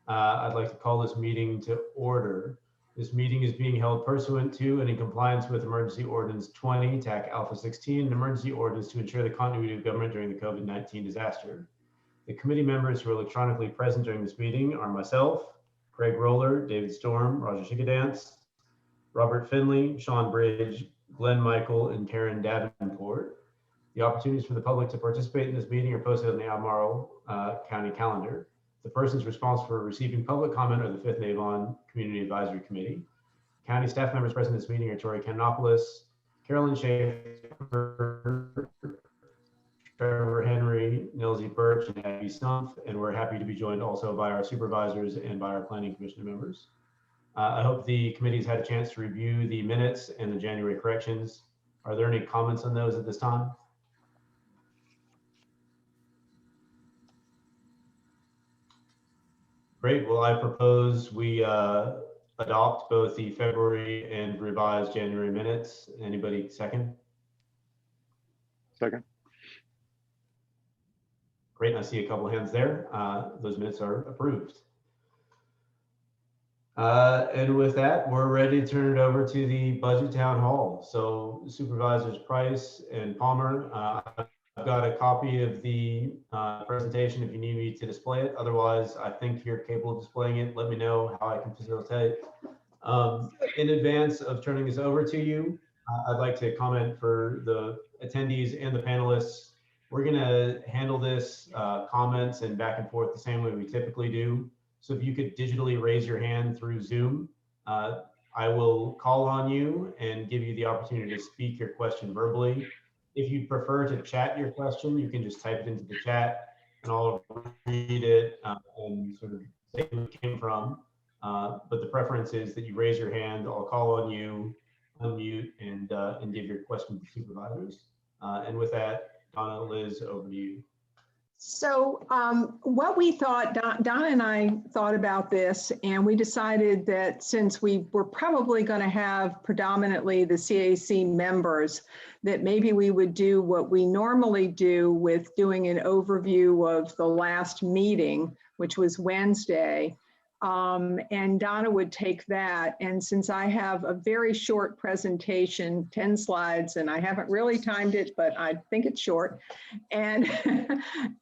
I'd like to call this meeting to order. This meeting is being held pursuant to and in compliance with Emergency Ordinance 20, TAC Alpha 16, an emergency ordinance to ensure the continuity of government during the COVID-19 disaster. The committee members who are electronically present during this meeting are myself, Craig Roller, David Storm, Roger Chickadance, Robert Finley, Sean Bridge, Glenn Michael, and Karen Davenport. The opportunities for the public to participate in this meeting are posted on the Albemarle County calendar. The persons responsible for receiving public comment are the 5th Avon Community Advisory Committee. County staff members present in this meeting are Tori Kanopoulos, Carolyn Schaefer, Trevor Henry, Nilsey Birch, and Abby Stumpf, and we're happy to be joined also by our supervisors and by our planning commission members. I hope the committee's had a chance to review the minutes and the January corrections. Are there any comments on those at this time? Great. Well, I propose we adopt both the February and revised January minutes. Anybody second? Second. Great. I see a couple of hands there. Those minutes are approved. And with that, we're ready to turn it over to the budget town hall. So Supervisors Price and Palmer, I've got a copy of the presentation if you need me to display it. Otherwise, I think you're capable of displaying it. Let me know how I can facilitate. In advance of turning this over to you, I'd like to comment for the attendees and the panelists. We're gonna handle this comments and back and forth the same way we typically do. So if you could digitally raise your hand through Zoom, I will call on you and give you the opportunity to speak your question verbally. If you prefer to chat your question, you can just type it into the chat and I'll read it and sort of say who it came from. But the preference is that you raise your hand, I'll call on you, unmute, and give your question to the supervisors. And with that, Donna, Liz, over to you. So what we thought, Donna and I thought about this, and we decided that since we were probably going to have predominantly the CAC members, that maybe we would do what we normally do with doing an overview of the last meeting, which was Wednesday. And Donna would take that. And since I have a very short presentation, 10 slides, and I haven't really timed it, but I think it's short. And,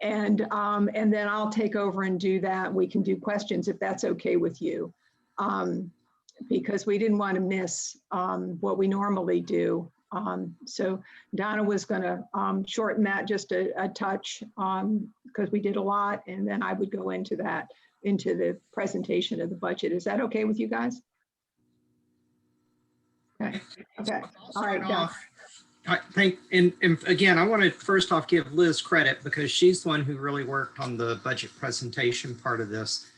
and then I'll take over and do that. We can do questions if that's okay with you. Because we didn't want to miss what we normally do. So Donna was going to shorten that just a touch because we did a lot. And then I would go into that, into the presentation of the budget. Is that okay with you guys? Okay. Okay. All right. I think, and again, I want to first off give Liz credit because she's the one who really worked on the budget presentation part of this.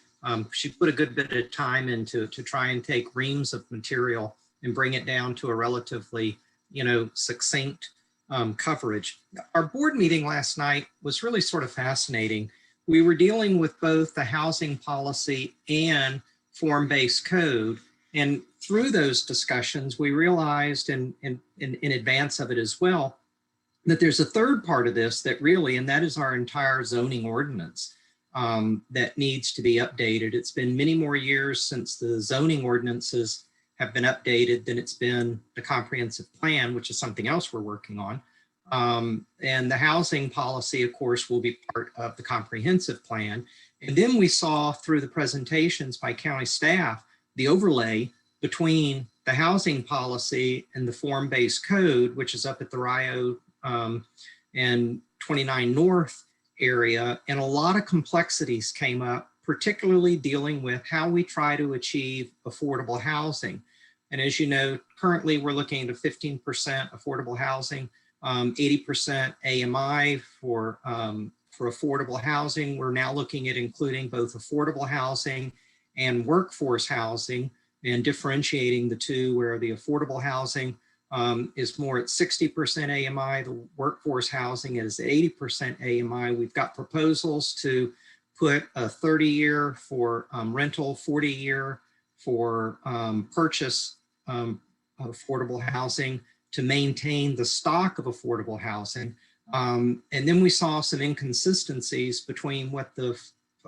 She put a good bit of time into to try and take reams of material and bring it down to a relatively, succinct coverage. Our board meeting last night was really sort of fascinating. We were dealing with both the housing policy and form-based code. And through those discussions, we realized in advance of it as well, that there's a third part of this that really, and that is our entire zoning ordinance that needs to be updated. It's been many more years since the zoning ordinances have been updated than it's been the comprehensive plan, which is something else we're working on. And the housing policy, of course, will be part of the comprehensive plan. And then we saw through the presentations by county staff, the overlay between the housing policy and the form-based code, which is up at the Rio and 29 North area. And a lot of complexities came up, particularly dealing with how we try to achieve affordable housing. And as you know, currently we're looking at 15% affordable housing. 80% AMI for affordable housing. We're now looking at including both affordable housing and workforce housing and differentiating the two, where the affordable housing is more at 60% AMI, the workforce housing is 80% AMI. We've got proposals to put a 30-year for rental, 40-year for purchase affordable housing, to maintain the stock of affordable housing. And then we saw some inconsistencies between what the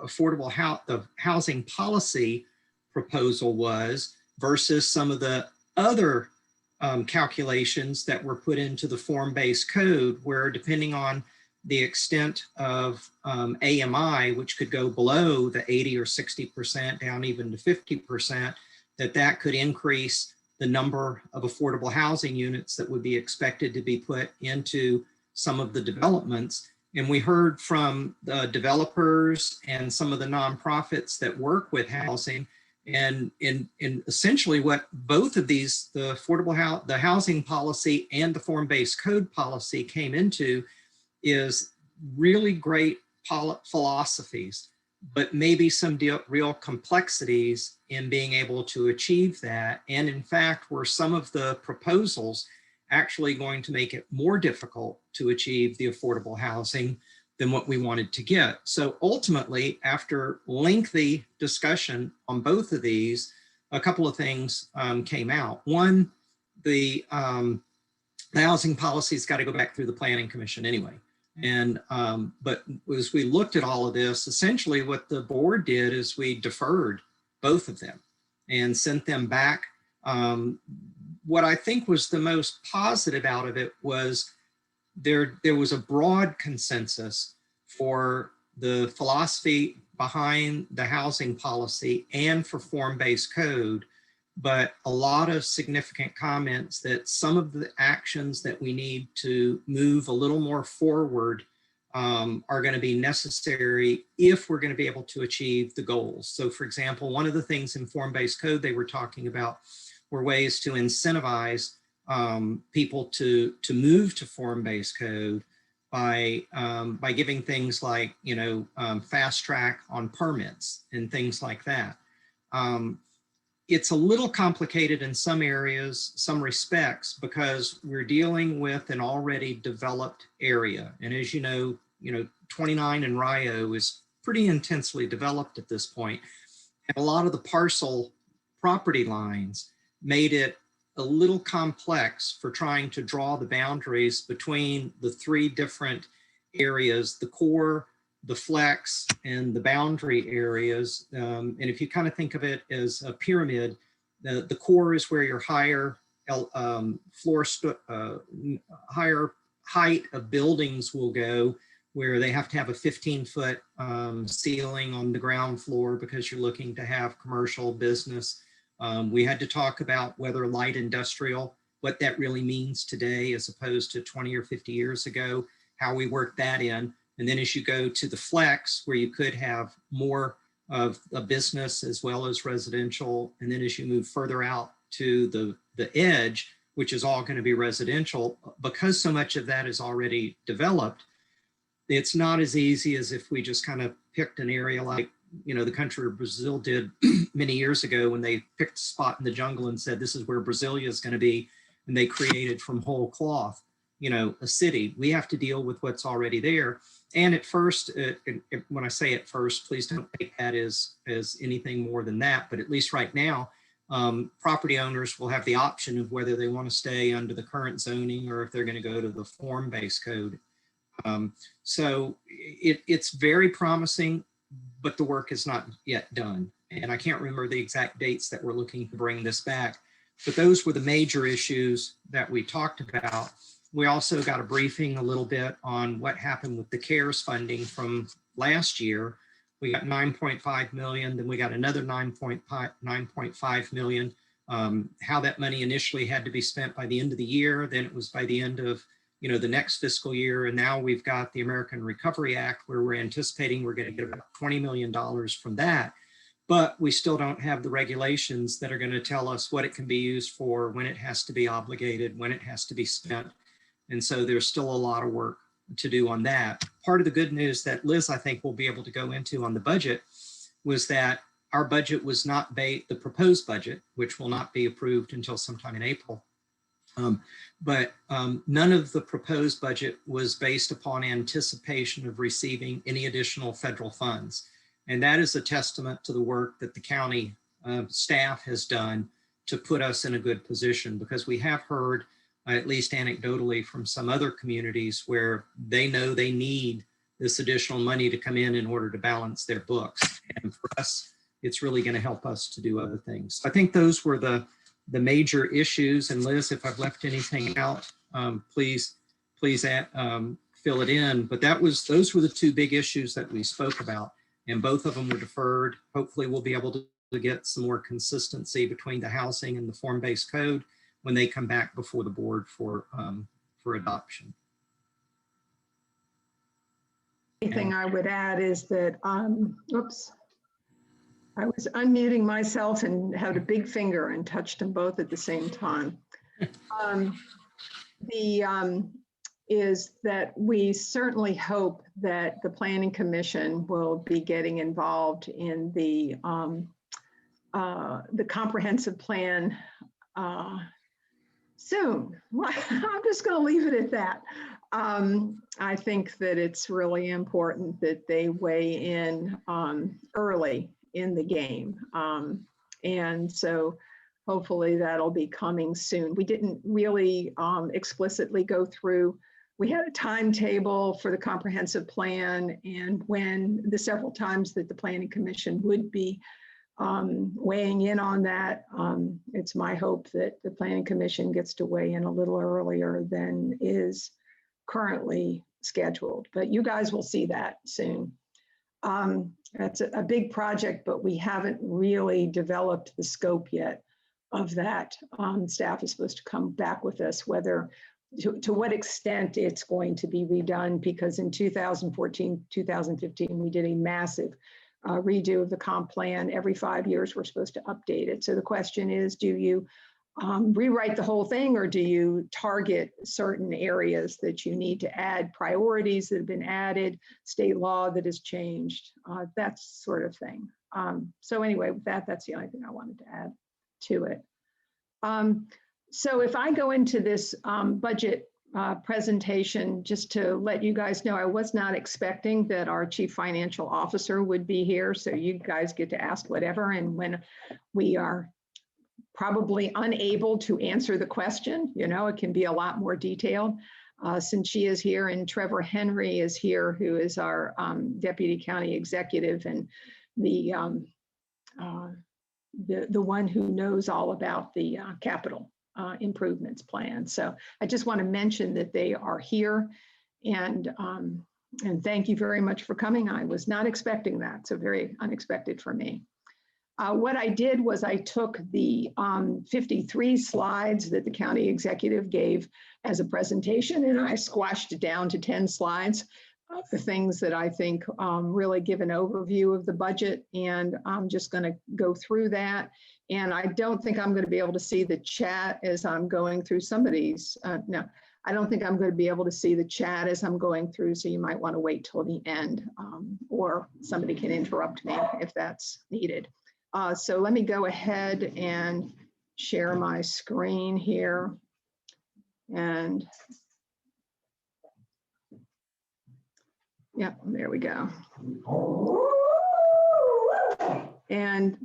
the housing policy proposal was versus some of the other calculations that were put into the form-based code, where depending on the extent of AMI, which could go below the 80 or 60%, down even to 50%, that could increase the number of affordable housing units that would be expected to be put into some of the developments. And we heard from the developers and some of the nonprofits that work with housing, and essentially what both of these, the housing policy and the form-based code policy, came into is really great philosophies, but maybe some real complexities in being able to achieve that. And in fact, were some of the proposals actually going to make it more difficult to achieve the affordable housing than what we wanted to get. So ultimately, after lengthy discussion on both of these, a couple of things came out. One, the housing policy's got to go back through the Planning Commission anyway. And but as we looked at all of this, essentially what the board did is we deferred both of them and sent them back. What I think was the most positive out of it was there was a broad consensus for the philosophy behind the housing policy and for form-based code, but a lot of significant comments that some of the actions that we need to move a little more forward are going to be necessary if we're going to be able to achieve the goals. So for example, one of the things in form-based code they were talking about were ways to incentivize people to move to form-based code by giving things like, fast track on permits and things like that. It's a little complicated in some areas, some respects, because we're dealing with an already developed area. And as you know, 29 in Rio is pretty intensely developed at this point. And a lot of the parcel property lines made it a little complex for trying to draw the boundaries between the three different areas, the core, the flex, and the boundary areas. And if you kind of think of it as a pyramid, the core is where your higher higher height of buildings will go, where they have to have a 15-foot ceiling on the ground floor because you're looking to have commercial business. We had to talk about whether light industrial, what that really means today as opposed to 20 or 50 years ago, how we work that in. And then as you go to the flex, where you could have more of a business as well as residential. And then as you move further out to the edge, which is all going to be residential, because so much of that is already developed, it's not as easy as if we just kind of picked an area like, the country of Brazil did many years ago when they picked a spot in the jungle and said, this is where Brasilia is going to be. And they created from whole cloth, a city. We have to deal with what's already there. And at first, when I say at first, please don't take that as anything more than that. But at least right now, property owners will have the option of whether they want to stay under the current zoning or if they're going to go to the form-based code. So it's very promising, but the work is not yet done. And I can't remember the exact dates that we're looking to bring this back, but those were the major issues that we talked about. We also got a briefing a little bit on what happened with the CARES funding from last year. We got 9.5 million, then we got another 9.5 million. How that money initially had to be spent by the end of the year, then it was by the end of the next fiscal year. And now we've got the American Recovery Act, where we're anticipating we're going to get about $20 million from that. But we still don't have the regulations that are going to tell us what it can be used for, when it has to be obligated, when it has to be spent. And so there's still a lot of work to do on that. Part of the good news that Liz, I think, will be able to go into on the budget was that our budget was not the proposed budget, which will not be approved until sometime in April. But none of the proposed budget was based upon anticipation of receiving any additional federal funds. And that is a testament to the work that the county staff has done to put us in a good position, because we have heard, at least anecdotally, from some other communities where they know they need this additional money to come in order to balance their books. And for us, it's really going to help us to do other things. So I think those were the major issues. And Liz, if I've left anything out, please fill it in. But those were the two big issues that we spoke about, and both of them were deferred. Hopefully we'll be able to get some more consistency between the housing and the form-based code when they come back before the board for adoption. Anything I would add is that, oops, I was unmuting myself and had a big finger and touched them both at the same time. Is that we certainly hope that the Planning Commission will be getting involved in the comprehensive plan soon. I'm just going to leave it at that. I think that it's really important that they weigh in early in the game. And so hopefully that'll be coming soon. We didn't really explicitly go through. We had a timetable for the comprehensive plan, and when the several times that the Planning Commission would be weighing in on that, it's my hope that the Planning Commission gets to weigh in a little earlier than is currently scheduled. But you guys will see that soon. That's a big project, but we haven't really developed the scope yet of that. Staff is supposed to come back with us whether to what extent it's going to be redone, because in 2014, 2015, we did a massive redo of the comp plan. Every 5 years, we're supposed to update it. So the question is, do you rewrite the whole thing, or do you target certain areas that you need to add, priorities that have been added, state law that has changed, that sort of thing. So anyway, with that, that's the only thing I wanted to add to it. So if I go into this budget presentation, just to let you guys know, I was not expecting that our Chief Financial Officer would be here. So you guys get to ask whatever. And when we are probably unable to answer the question, you know, it can be a lot more detailed. Since she is here, and Trevor Henry is here, who is our Deputy County Executive and the one who knows all about the capital improvements plan. So I just want to mention that they are here, and thank you very much for coming. I was not expecting that, so very unexpected for me. What I did was I took the 53 slides that the county executive gave as a presentation, and I squashed it down to 10 slides of the things that I think really give an overview of the budget. And I'm just going to go through that. And I don't think I'm going to be able to see the chat as I'm going through somebody's, no, I don't think I'm going to be able to see the chat as I'm going through. So you might want to wait till the end, or somebody can interrupt me if that's needed. So let me go ahead and share my screen here. And yeah, there we go. And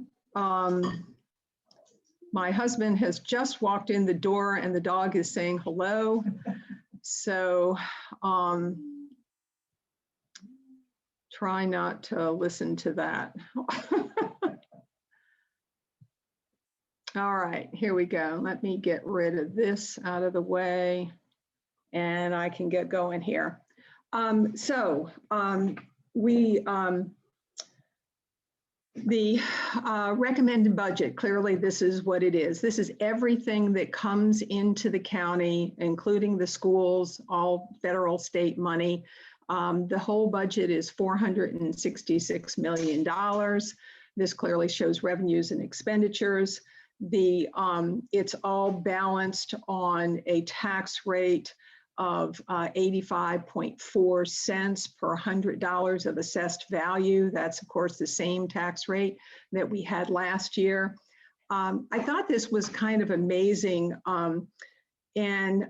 my husband has just walked in the door and the dog is saying hello. So try not to listen to that. All right, here we go. Let me get rid of this out of the way and I can get going here. The recommended budget, clearly this is what it is. This is everything that comes into the county, including the schools, all federal, state money. The whole budget is $466 million. This clearly shows revenues and expenditures. It's all balanced on a tax rate of 85.4 cents per $100 of assessed value. That's of course the same tax rate that we had last year. I thought this was kind of amazing, and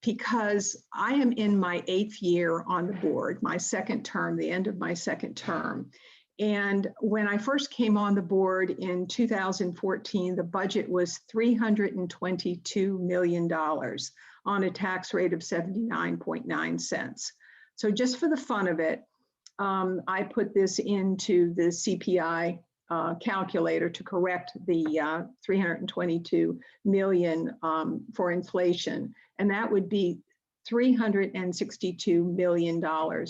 because I am in my 8th year on the board, my second term, the end of my second term. And when I first came on the board in 2014, the budget was $322 million on a tax rate of 79.9 cents. So just for the fun of it, I put this into the CPI calculator to correct the 322 million for inflation, and that would be $362 million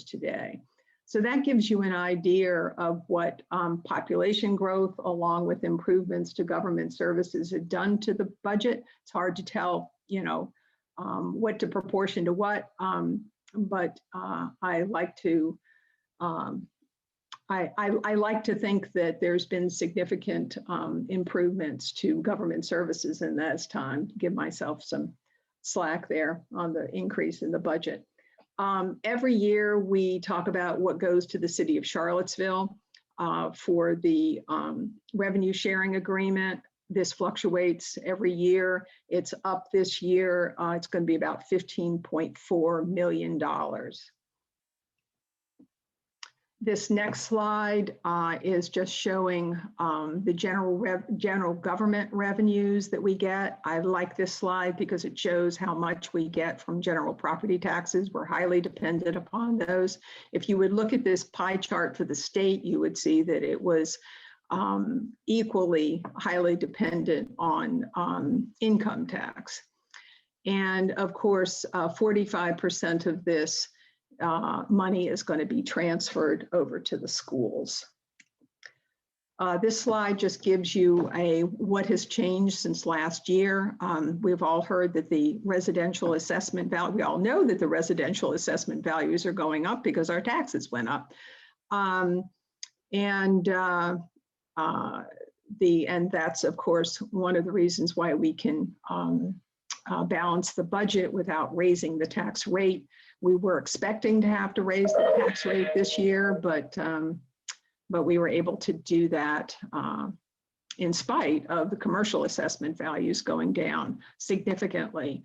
today. So that gives you an idea of what population growth along with improvements to government services have done to the budget. It's hard to tell, you know, what to proportion to what, but I like to I like to think that there's been significant improvements to government services in this time. Give myself some slack there on the increase in the budget. Every year we talk about what goes to the city of Charlottesville for the revenue sharing agreement. This fluctuates every year. It's up this year. It's going to be about $15.4 million. This next slide is just showing the general government revenues that we get. I like this slide because it shows how much we get from general property taxes. We're highly dependent upon those. If you would look at this pie chart for the state, you would see that it was equally highly dependent on income tax. And of course, 45% of this money is going to be transferred over to the schools. This slide just gives you what has changed since last year. We've all heard that the residential assessment value, we all know that the residential assessment values are going up because our taxes went up. And that's, of course, one of the reasons why we can balance the budget without raising the tax rate. We were expecting to have to raise the tax rate this year, but we were able to do that in spite of the commercial assessment values going down significantly.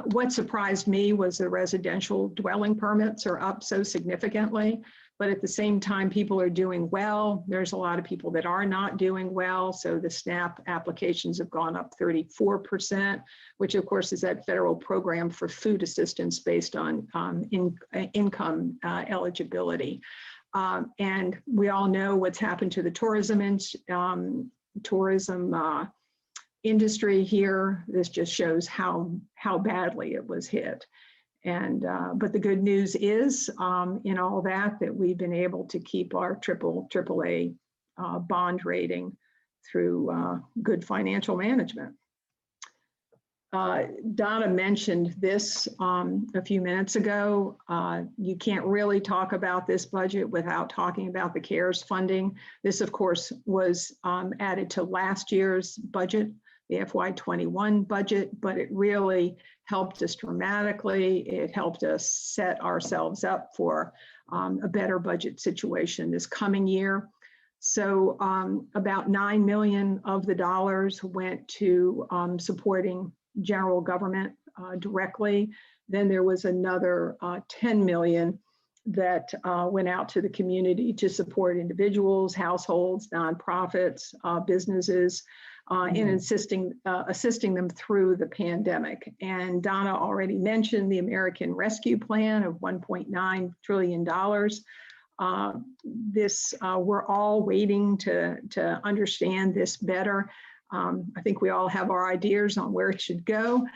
What surprised me was the residential dwelling permits are up so significantly, but at the same time, people are doing well. There's a lot of people that are not doing well. So the SNAP applications have gone up 34%, which of course is that federal program for food assistance based on income eligibility. And we all know what's happened to the tourism industry here. This just shows how badly it was hit. And but the good news is in all that we've been able to keep our AAA bond rating through good financial management. Donna mentioned this a few minutes ago. You can't really talk about this budget without talking about the CARES funding. This, of course, was added to last year's budget, the FY21 budget, but it really helped us dramatically. It helped us set ourselves up for a better budget situation this coming year. So about $9 million of the dollars went to supporting general government directly. Then there was another 10 million that went out to the community to support individuals, households, nonprofits, businesses, in assisting them through the pandemic. And Donna already mentioned the American Rescue Plan of $1.9 trillion. We're all waiting to understand this better. I think we all have our ideas on where it should go.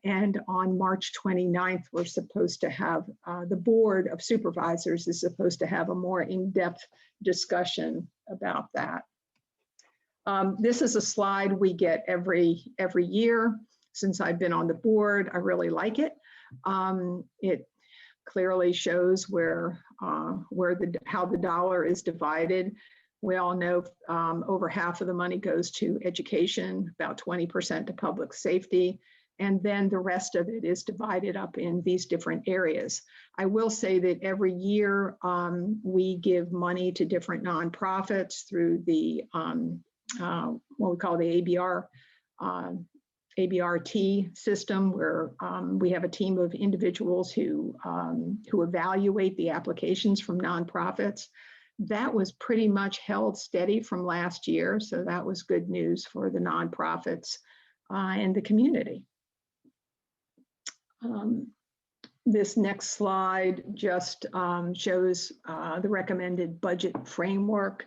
And on March 29th, we're supposed to have, the Board of Supervisors is supposed to have a more in-depth discussion about that. This is a slide we get every year since I've been on the board. I really like it. It clearly shows how the dollar is divided. We all know over half of the money goes to education, about 20% to public safety, and then the rest of it is divided up in these different areas. I will say that every year we give money to different nonprofits through the what we call the ABRT system, where we have a team of individuals who evaluate the applications from nonprofits. That was pretty much held steady from last year, so that was good news for the nonprofits and the community. This next slide just shows the recommended budget framework.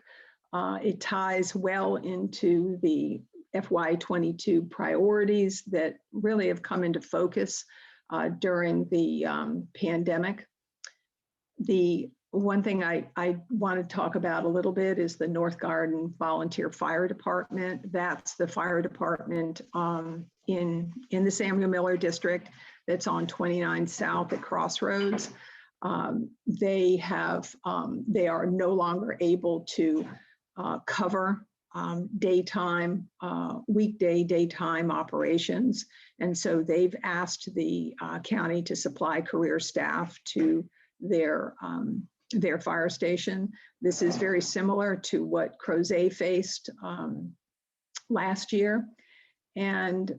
It ties well into the FY22 priorities that really have come into focus during the pandemic. The one thing I want to talk about a little bit is the North Garden Volunteer Fire Department. That's the fire department in the Samuel Miller District that's on 29 South at Crossroads. They are no longer able to cover weekday daytime operations. And so they've asked the county to supply career staff to their fire station. This is very similar to what Crozet faced last year. And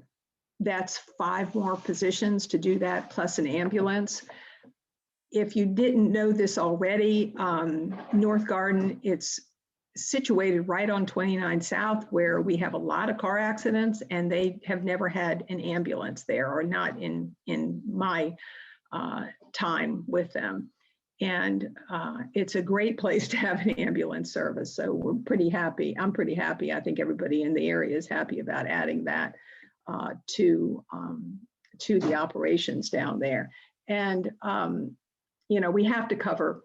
that's 5 more positions to do that, plus an ambulance. If you didn't know this already, North Garden, it's situated right on 29 South, where we have a lot of car accidents, and they have never had an ambulance there, or not in my time with them. And it's a great place to have an ambulance service. So we're pretty happy. I'm pretty happy. I think everybody in the area is happy about adding that to the operations down there. And we have to cover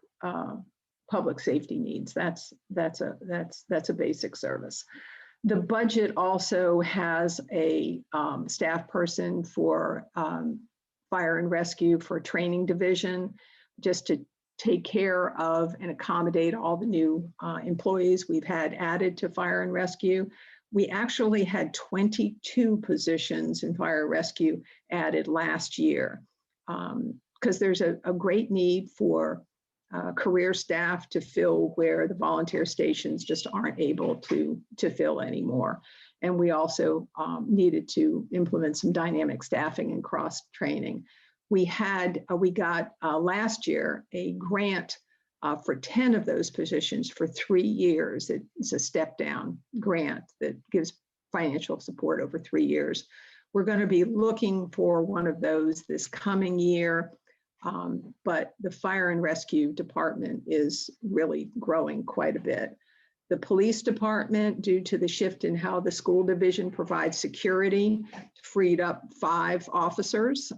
public safety needs. That's a basic service. The budget also has a staff person for fire and rescue for training division, just to take care of and accommodate all the new employees we've had added to fire and rescue. We actually had 22 positions in fire rescue added last year, because there's a great need for career staff to fill where the volunteer stations just aren't able to fill anymore. And we also needed to implement some dynamic staffing and cross training. We got last year a grant for 10 of those positions for 3 years. It's a step down grant that gives financial support over 3 years. We're going to be looking for one of those this coming year, but the fire and rescue department is really growing quite a bit. The police department, due to the shift in how the school division provides security, freed up 5 officers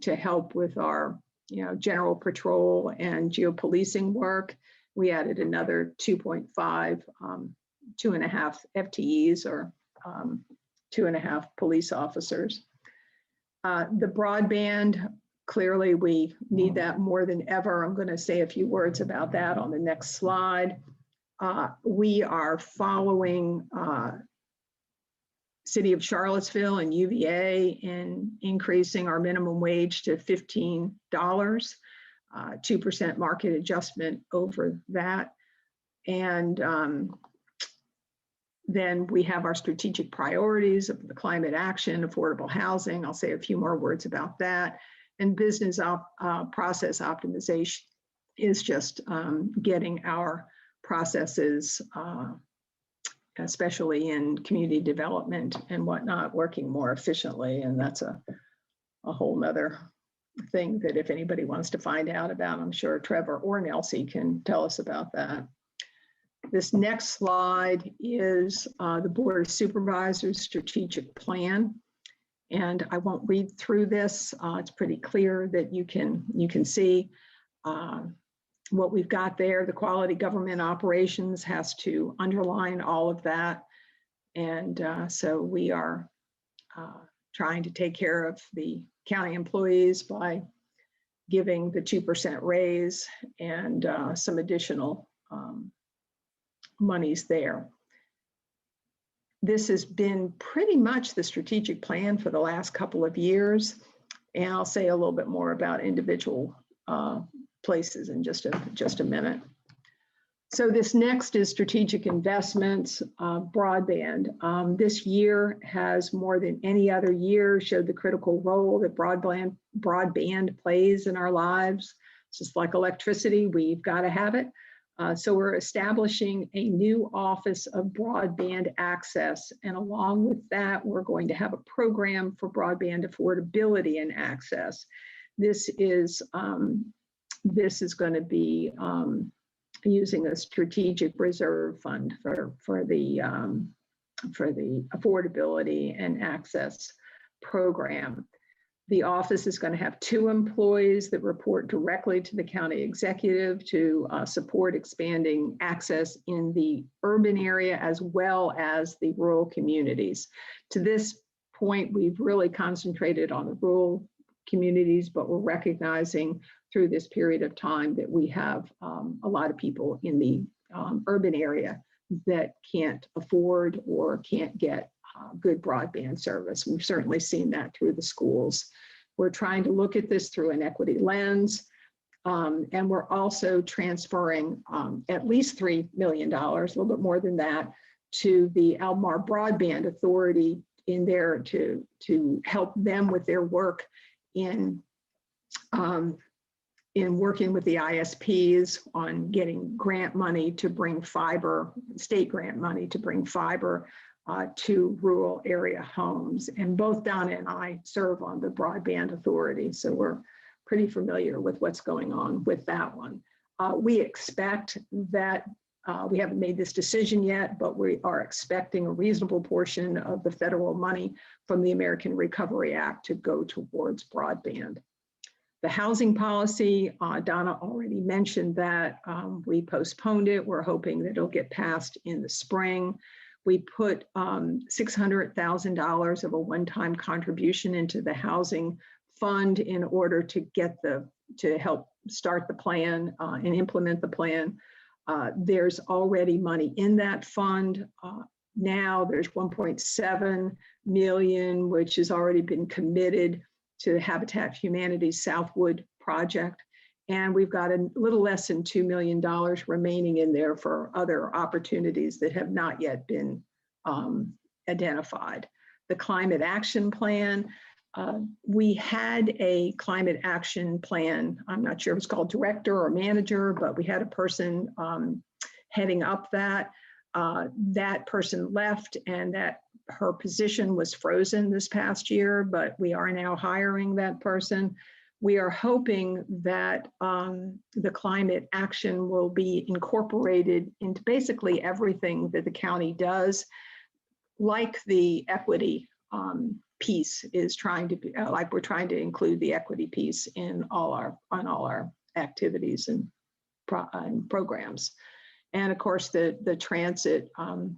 to help with our general patrol and geopolicing work. We added another 2.5, 2.5 FTEs, or 2.5 police officers. The broadband, clearly we need that more than ever. I'm going to say a few words about that on the next slide. We are following City of Charlottesville and UVA in increasing our minimum wage to $15, 2% market adjustment over that. And then we have our strategic priorities of the climate action, affordable housing. I'll say a few more words about that. And business process optimization is just getting our processes, especially in community development and whatnot, working more efficiently. And that's a whole nother thing that if anybody wants to find out about, I'm sure Trevor or Nelsie can tell us about that. This next slide is the Board of Supervisors strategic plan. And I won't read through this. It's pretty clear that you can see what we've got there. The quality government operations has to underline all of that. And so we are trying to take care of the county employees by giving the 2% raise and some additional monies there. This has been pretty much the strategic plan for the last couple of years. And I'll say a little bit more about individual places in just a minute. So this next is strategic investments, broadband. This year has, more than any other year, showed the critical role that broadband plays in our lives. It's just like electricity, we've got to have it. So we're establishing a new office of broadband access. And along with that, we're going to have a program for broadband affordability and access. This is going to be using a strategic reserve fund for the affordability and access program. The office is going to have 2 employees that report directly to the county executive to support expanding access in the urban area as well as the rural communities. To this point, we've really concentrated on the rural communities, but we're recognizing through this period of time that we have a lot of people in the urban area that can't afford or can't get good broadband service. We've certainly seen that through the schools. We're trying to look at this through an equity lens, and we're also transferring at least $3 million, a little bit more than that, to the Albemarle Broadband Authority in there to help them with their work in working with the ISPs on getting grant money to bring fiber, state grant money to bring fiber to rural area homes. And both Donna and I serve on the Broadband Authority, so we're pretty familiar with what's going on with that one. We expect that, we haven't made this decision yet, but we are expecting a reasonable portion of the federal money from the American Recovery Act to go towards broadband. The housing policy, Donna already mentioned that we postponed it. We're hoping that it'll get passed in the spring. We put $600,000 of a one-time contribution into the housing fund in order to help start the plan and implement the plan. There's already money in that fund. Now there's 1.7 million, which has already been committed to Habitat for Humanity's Southwood project. And we've got a little less than $2 million remaining in there for other opportunities that have not yet been identified. The climate action plan, we had a climate action plan. I'm not sure if it's called director or manager, but we had a person heading up that. That person left, and her position was frozen this past year, but we are now hiring that person. We are hoping that the climate action will be incorporated into basically everything that the county does, like the equity piece is trying to be, like we're trying to include the equity piece in all our activities and programs. And of course, the transit,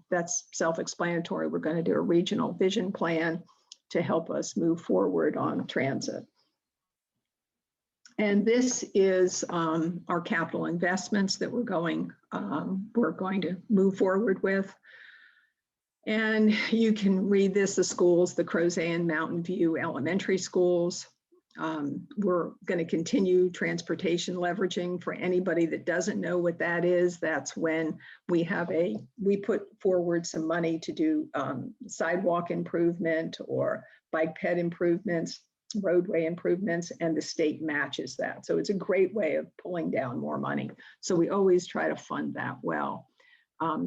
that's self-explanatory. We're going to do a regional vision plan to help us move forward on transit. And this is our capital investments that we're going to move forward with. And you can read this, the schools, the Crozet and Mountain View elementary schools. We're going to continue transportation leveraging. For anybody that doesn't know what that is, that's when we put forward some money to do sidewalk improvement or bike ped improvements, roadway improvements, and the state matches that. So it's a great way of pulling down more money. So we always try to fund that well.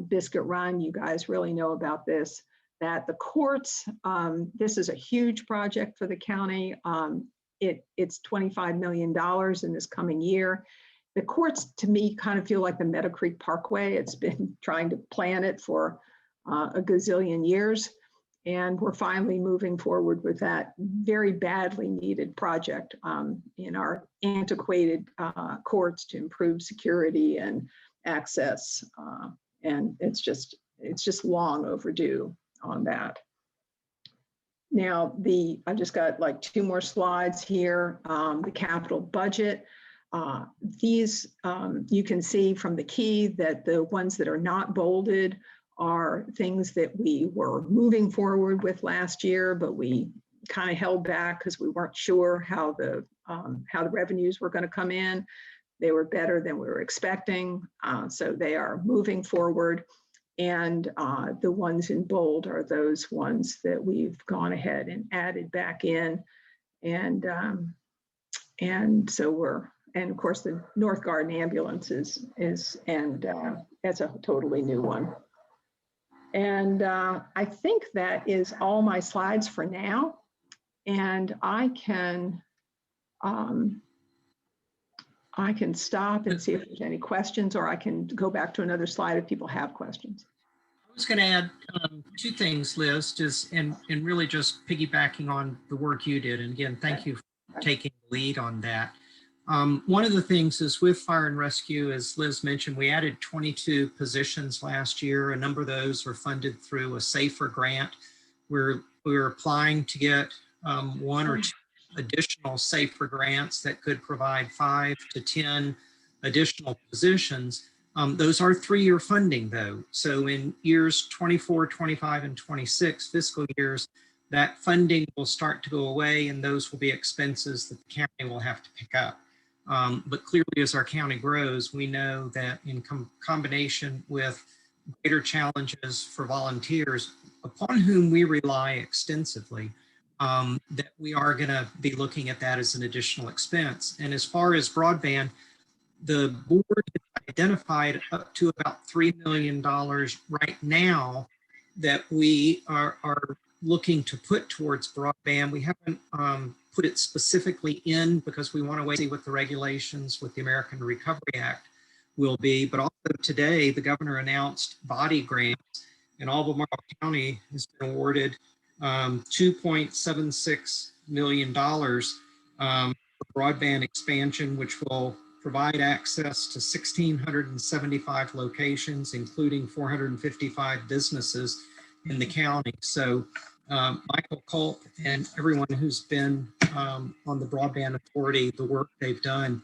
Biscuit Run, you guys really know about this, that the courts, this is a huge project for the county. It's $25 million in this coming year. The courts, to me, kind of feel like the Meadow Creek Parkway. It's been trying to plan it for a gazillion years. And we're finally moving forward with that very badly needed project in our antiquated courts to improve security and access. And it's just long overdue on that. Now, I've just got like 2 more slides here. The capital budget. These, you can see from the key that the ones that are not bolded are things that we were moving forward with last year, but we kind of held back because we weren't sure how the revenues were going to come in. They were better than we were expecting, so they are moving forward. And the ones in bold are those ones that we've gone ahead and added back in. And so and of course the North Garden ambulance is that's a totally new one. And I think that is all my slides for now. And I can I can stop and see if there's any questions, or I can go back to another slide if people have questions. I was going to add two things, Liz, and really just piggybacking on the work you did. And again, thank you for taking the lead on that. One of the things is with fire and rescue, as Liz mentioned, we added 22 positions last year. A number of those were funded through a SAFER grant. We're applying to get one or two additional SAFER grants that could provide 5 to 10 additional positions. Those are 3-year funding though. So in years 24, 25, and 26 fiscal years, that funding will start to go away, and those will be expenses that the county will have to pick up. But clearly, as our county grows, we know that in combination with greater challenges for volunteers, upon whom we rely extensively, that we are going to be looking at that as an additional expense. And as far as broadband, the board has identified up to about $3 million right now that we are looking to put towards broadband. We haven't put it specifically in because we want to wait to see what the regulations with the American Recovery Act will be. But also today, the governor announced body grants, and Albemarle County has been awarded $2.76 million for broadband expansion, which will provide access to 1,675 locations, including 455 businesses in the county. So Michael Culp and everyone who's been on the Broadband Authority, the work they've done,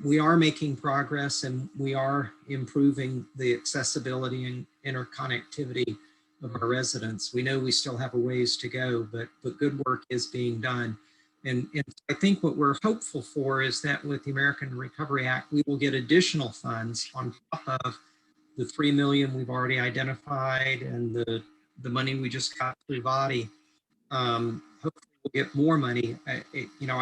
we are making progress, and we are improving the accessibility and interconnectivity of our residents. We know we still have a ways to go, but good work is being done. And I think what we're hopeful for is that with the American Recovery Act, we will get additional funds on top of the $3 million we've already identified and the money we just got through body. Hopefully we'll get more money. I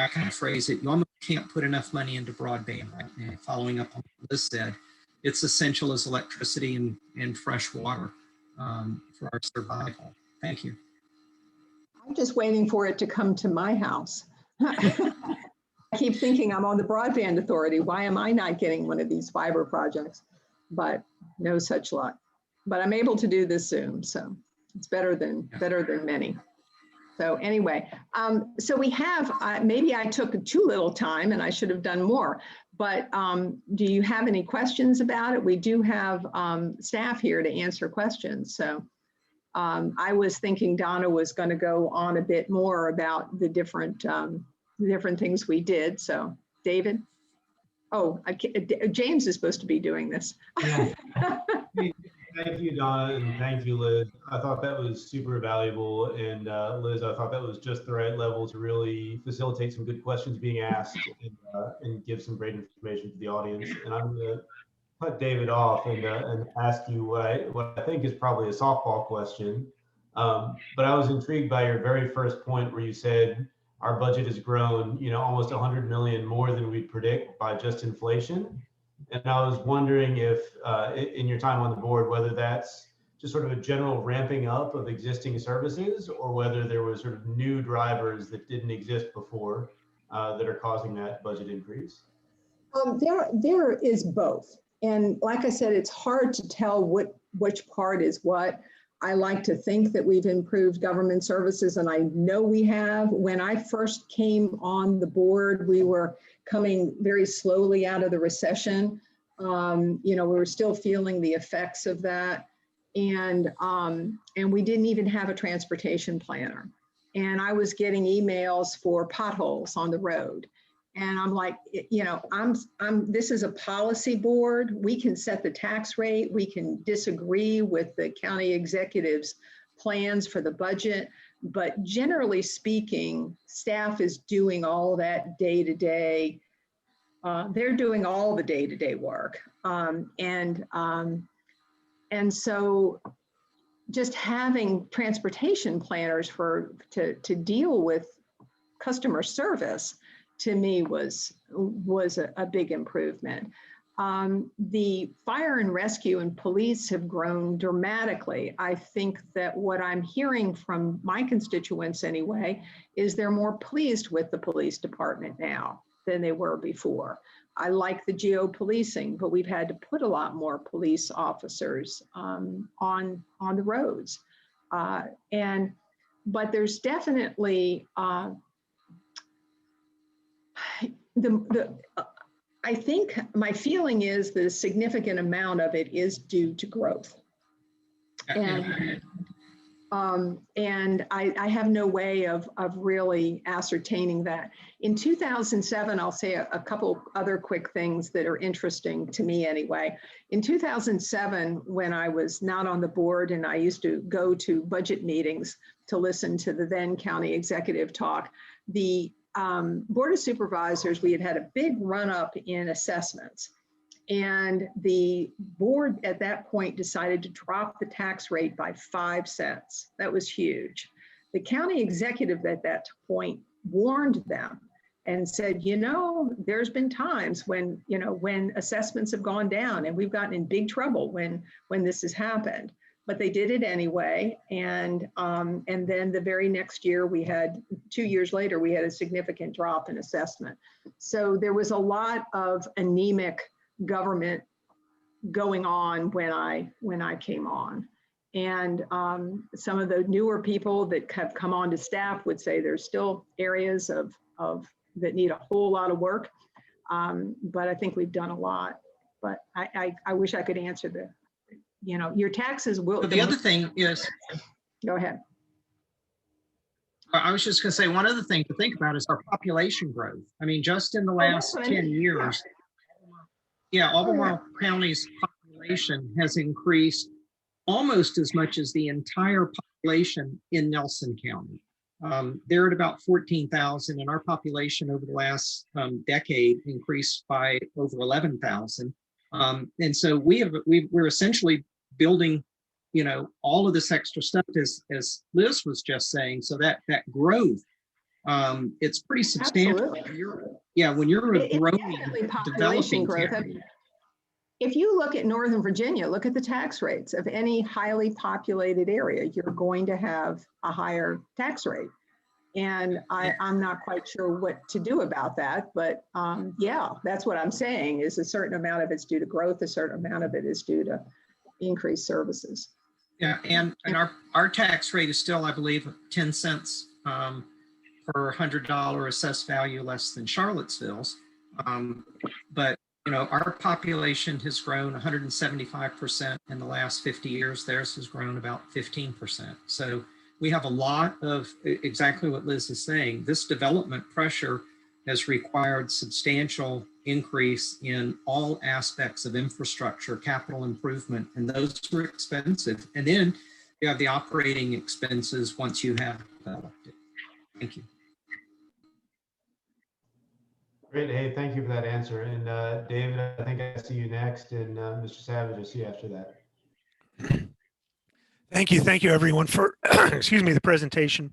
kind of phrase it, you almost can't put enough money into broadband right now. Following up on what Liz said, it's essential as electricity and fresh water for our survival. Thank you. I'm just waiting for it to come to my house. I keep thinking I'm on the Broadband Authority. Why am I not getting one of these fiber projects? But no such luck. But I'm able to do this Zoom, so it's better than many. So anyway, so we have, maybe I took too little time and I should have done more, but do you have any questions about it? We do have staff here to answer questions. So I was thinking Donna was going to go on a bit more about the different things we did. So David? Oh, James is supposed to be doing this. Yeah. Thank you, Donna, and thank you, Liz. I thought that was super valuable. And Liz, I thought that was just the right level to really facilitate some good questions being asked and give some great information to the audience. And I'm going to cut David off and ask you what I think is probably a softball question. But I was intrigued by your very first point where you said our budget has grown, almost 100 million more than we predict by just inflation. And I was wondering if in your time on the board, whether that's just sort of a general ramping up of existing services, or whether there was sort of new drivers that didn't exist before that are causing that budget increase. There is both. And like I said, it's hard to tell which part is what. I like to think that we've improved government services, and I know we have. When I first came on the board, we were coming very slowly out of the recession. We were still feeling the effects of that. And we didn't even have a transportation planner. And I was getting emails for potholes on the road. And I'm like, this is a policy board. We can set the tax rate. We can disagree with the county executive's plans for the budget. But generally speaking, staff is doing all that day-to-day. They're doing all the day-to-day work. And so just having transportation planners to deal with customer service, to me, was a big improvement. The fire and rescue and police have grown dramatically. I think that what I'm hearing from my constituents anyway is they're more pleased with the police department now than they were before. I like the geo-policing, but we've had to put a lot more police officers on the roads. But there's definitely I think my feeling is that a significant amount of it is due to growth. And I have no way of really ascertaining that. In 2007, I'll say a couple other quick things that are interesting to me anyway. In 2007, when I was not on the board and I used to go to budget meetings to listen to the then county executive talk, the Board of Supervisors, we had a big run up in assessments. And the board at that point decided to drop the tax rate by 5 cents. That was huge. The county executive at that point warned them and said, you know, there's been times when, you know, when assessments have gone down and we've gotten in big trouble when this has happened. But they did it anyway. And then the very next year, 2 years later, we had a significant drop in assessment. So there was a lot of anemic government going on when I came on. And some of the newer people that have come on to staff would say there's still areas of that need a whole lot of work. But I think we've done a lot. But I wish I could answer the, you know, your taxes will. But the other thing is, go ahead. I was just going to say, one other thing to think about is our population growth. I mean, just in the last 10 years, Albemarle County's population has increased almost as much as the entire population in Nelson County. They're at about 14,000, and our population over the last decade increased by over 11,000. And so we're essentially building, you know, all of this extra stuff as Liz was just saying. So that growth, it's pretty substantial. When you're a growing, developing growth. county. If you look at Northern Virginia, look at the tax rates of any highly populated area, you're going to have a higher tax rate. And I'm not quite sure what to do about that, but that's what I'm saying is a certain amount of it's due to growth, a certain amount of it is due to increased services. Yeah, and our tax rate is still, I believe, 10 cents per $100 assessed value less than Charlottesville's. But you know, our population has grown 175% in the last 50 years. Theirs has grown about 15%. So we have a lot of exactly what Liz is saying. This development pressure has required substantial increase in all aspects of infrastructure, capital improvement, and those are expensive. And then you have the operating expenses once you have developed it. Thank you. Great. Hey, thank you for that answer. And David, I think I see you next, and Mr. Savage, I see you after that. Thank you everyone for excuse me, the presentation.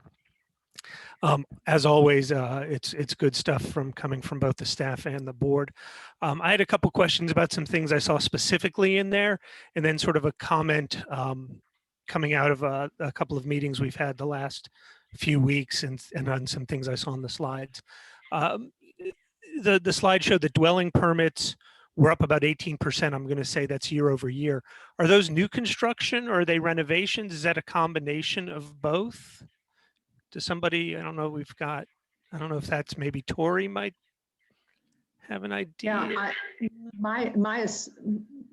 As always, it's good stuff coming from both the staff and the board. I had a couple questions about some things I saw specifically in there, and then sort of a comment coming out of a couple of meetings we've had the last few weeks, and on some things I saw on the slides. The slide showed that dwelling permits were up about 18%. I'm going to say that's year over year. Are those new construction or are they renovations? Is that a combination of both? To somebody, I don't know, I don't know if that's maybe Tori might have an idea. Yeah,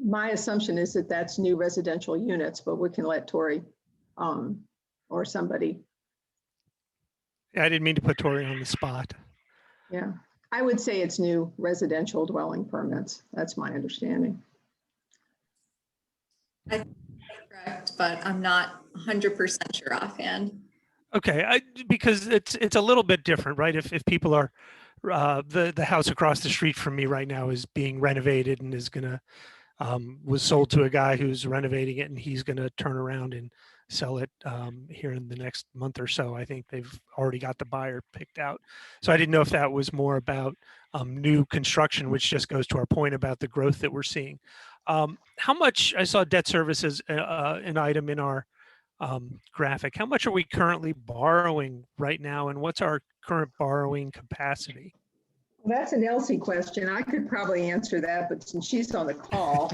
my assumption is that that's new residential units, but we can let Tori or somebody. Yeah, I didn't mean to put Tori on the spot. Yeah, I would say it's new residential dwelling permits. That's my understanding. I think that's correct, but I'm not 100% sure offhand. Okay, because it's a little bit different, right? If people are, the house across the street from me right now is being renovated and is gonna, was sold to a guy who's renovating it, and he's gonna turn around and sell it here in the next month or so. I think they've already got the buyer picked out. So I didn't know if that was more about new construction, which just goes to our point about the growth that we're seeing. How much, I saw debt service as an item in our graphic. How much are we currently borrowing right now, and what's our current borrowing capacity? That's an Elsie question. I could probably answer that, but since she's on the call,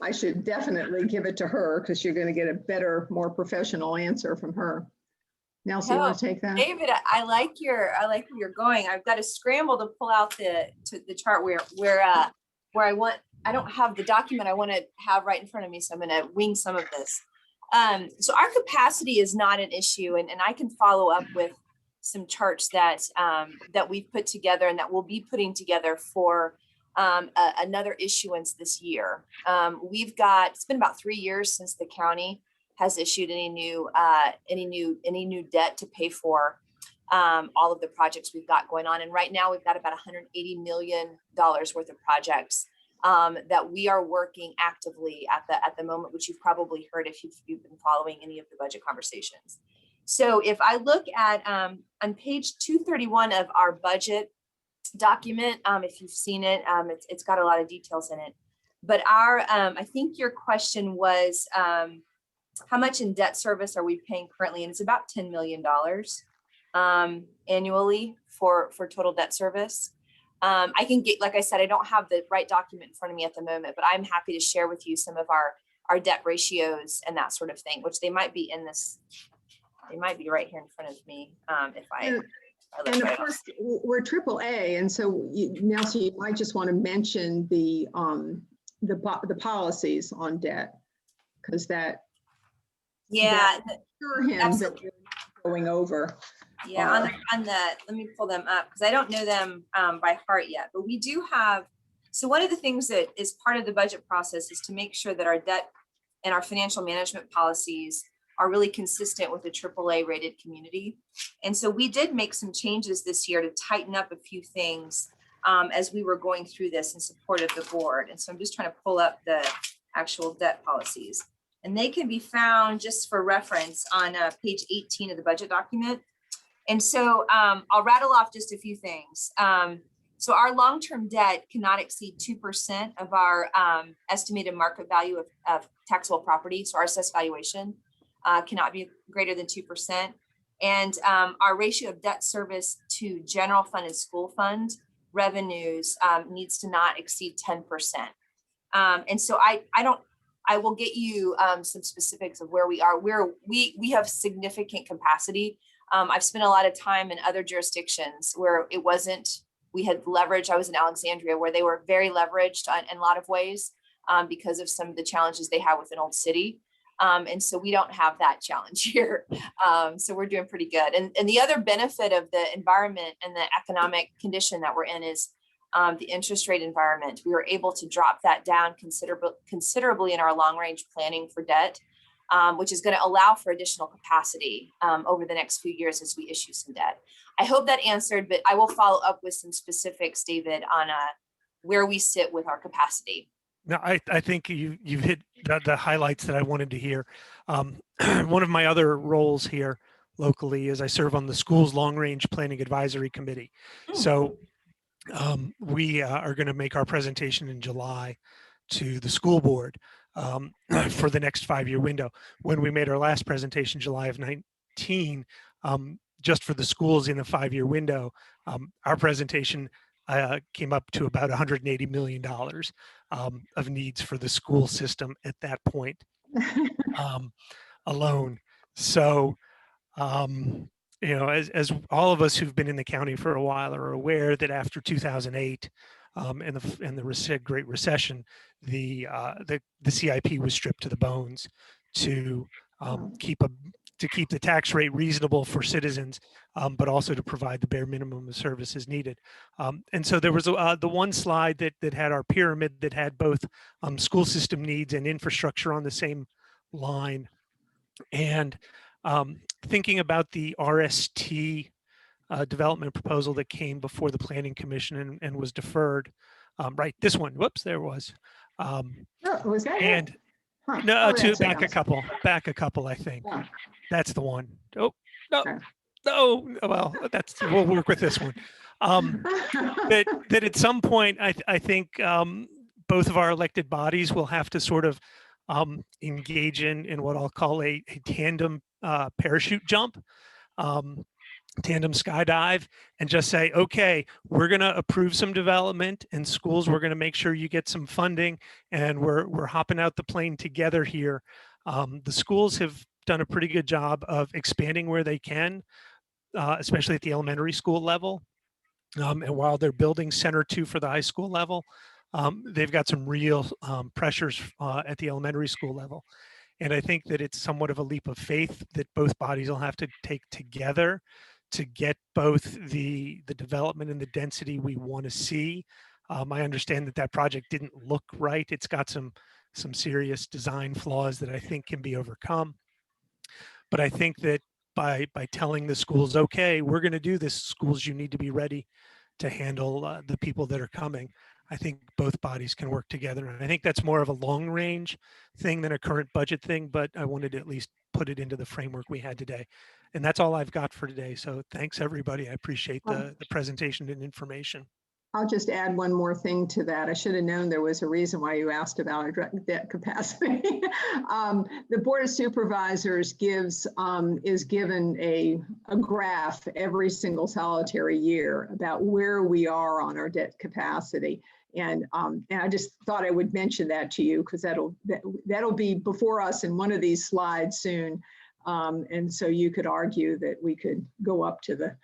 I should definitely give it to her because you're going to get a better, more professional answer from her. Nelsie, you want to take that? David, I like where you're going. I've got to scramble to pull out the chart where I don't have the document I want to have right in front of me, so I'm going to wing some of this. So our capacity is not an issue, and I can follow up with some charts that we've put together and that we'll be putting together for another issuance this year. It's been about 3 years since the county has issued any new debt to pay for all of the projects we've got going on. And right now we've got about $180 million worth of projects that we are working actively at the moment, which you've probably heard if you've been following any of the budget conversations. So if I look at on page 231 of our budget document, if you've seen it, it's got a lot of details in it. But I think your question was, how much in debt service are we paying currently? And it's about $10 million annually for total debt service. I can get, like I said, I don't have the right document in front of me at the moment, but I'm happy to share with you some of our debt ratios and that sort of thing, which they might be in this. They might be right here in front of me if I look and right of course, we're AAA, and so Nelsie, you might just want to mention the policies on debt, because that sure him that you're going over. Yeah, on the let me pull them up because I don't know them by heart yet, but we do have. So one of the things that is part of the budget process is to make sure that our debt and our financial management policies are really consistent with the AAA rated community. And so we did make some changes this year to tighten up a few things as we were going through this in support of the board. And so I'm just trying to pull up the actual debt policies. And they can be found, just for reference, on page 18 of the budget document. And so I'll rattle off just a few things. So our long-term debt cannot exceed 2% of our estimated market value of taxable property. So our assessed valuation cannot be greater than 2%. And our ratio of debt service to general fund and school fund revenues needs to not exceed 10%. And so I will get you some specifics of where we are. We have significant capacity. I've spent a lot of time in other jurisdictions where we had leverage. I was in Alexandria where they were very leveraged in a lot of ways because of some of the challenges they have with an old city. And so we don't have that challenge here. So we're doing pretty good. And the other benefit of the environment and the economic condition that we're in is the interest rate environment. We were able to drop that down considerably in our long range planning for debt, which is going to allow for additional capacity over the next few years as we issue some debt. I hope that answered, but I will follow up with some specifics, David, on where we sit with our capacity. No, I think you've hit the highlights that I wanted to hear. One of my other roles here locally is I serve on the school's long range planning advisory committee. So we are going to make our presentation in July to the school board for the next 5-year window. When we made our last presentation, July of 19, just for the schools in a 5-year window, our presentation came up to about $180 million of needs for the school system at that point alone. So, as all of us who've been in the county for a while are aware that after 2008 and the Great Recession, the CIP was stripped to the bones to keep the tax rate reasonable for citizens, but also to provide the bare minimum of services needed. And so there was the one slide that had our pyramid that had both school system needs and infrastructure on the same line. And thinking about the RST development proposal that came before the Planning Commission and was deferred, right, this one, whoops, there was. Was that and No, Oh, to that's back it. back a couple, I think. Yeah. That's the one. Oh, no, Okay. no, well, we'll work with this one. That at some point, I think both of our elected bodies will have to sort of engage in what I'll call a tandem parachute jump. Tandem skydive, and just say, okay, we're going to approve some development, and schools, we're going to make sure you get some funding, and we're hopping out the plane together here. The schools have done a pretty good job of expanding where they can, especially at the elementary school level. And while they're building Center 2 for the high school level, they've got some real pressures at the elementary school level. And I think that it's somewhat of a leap of faith that both bodies will have to take together to get both the development and the density we want to see. I understand that that project didn't look right. It's got some serious design flaws that I think can be overcome. But I think that by telling the schools, okay, we're going to do this, schools, you need to be ready to handle the people that are coming. I think both bodies can work together. And I think that's more of a long range thing than a current budget thing, but I wanted to at least put it into the framework we had today. And that's all I've got for today. So thanks everybody. I appreciate the presentation and information. I'll just add one more thing to that. I should have known there was a reason why you asked about our debt capacity. The Board of Supervisors is given a graph every single solitary year about where we are on our debt capacity. And I just thought I would mention that to you because that'll be before us in one of these slides soon. And so you could argue that we could go up to the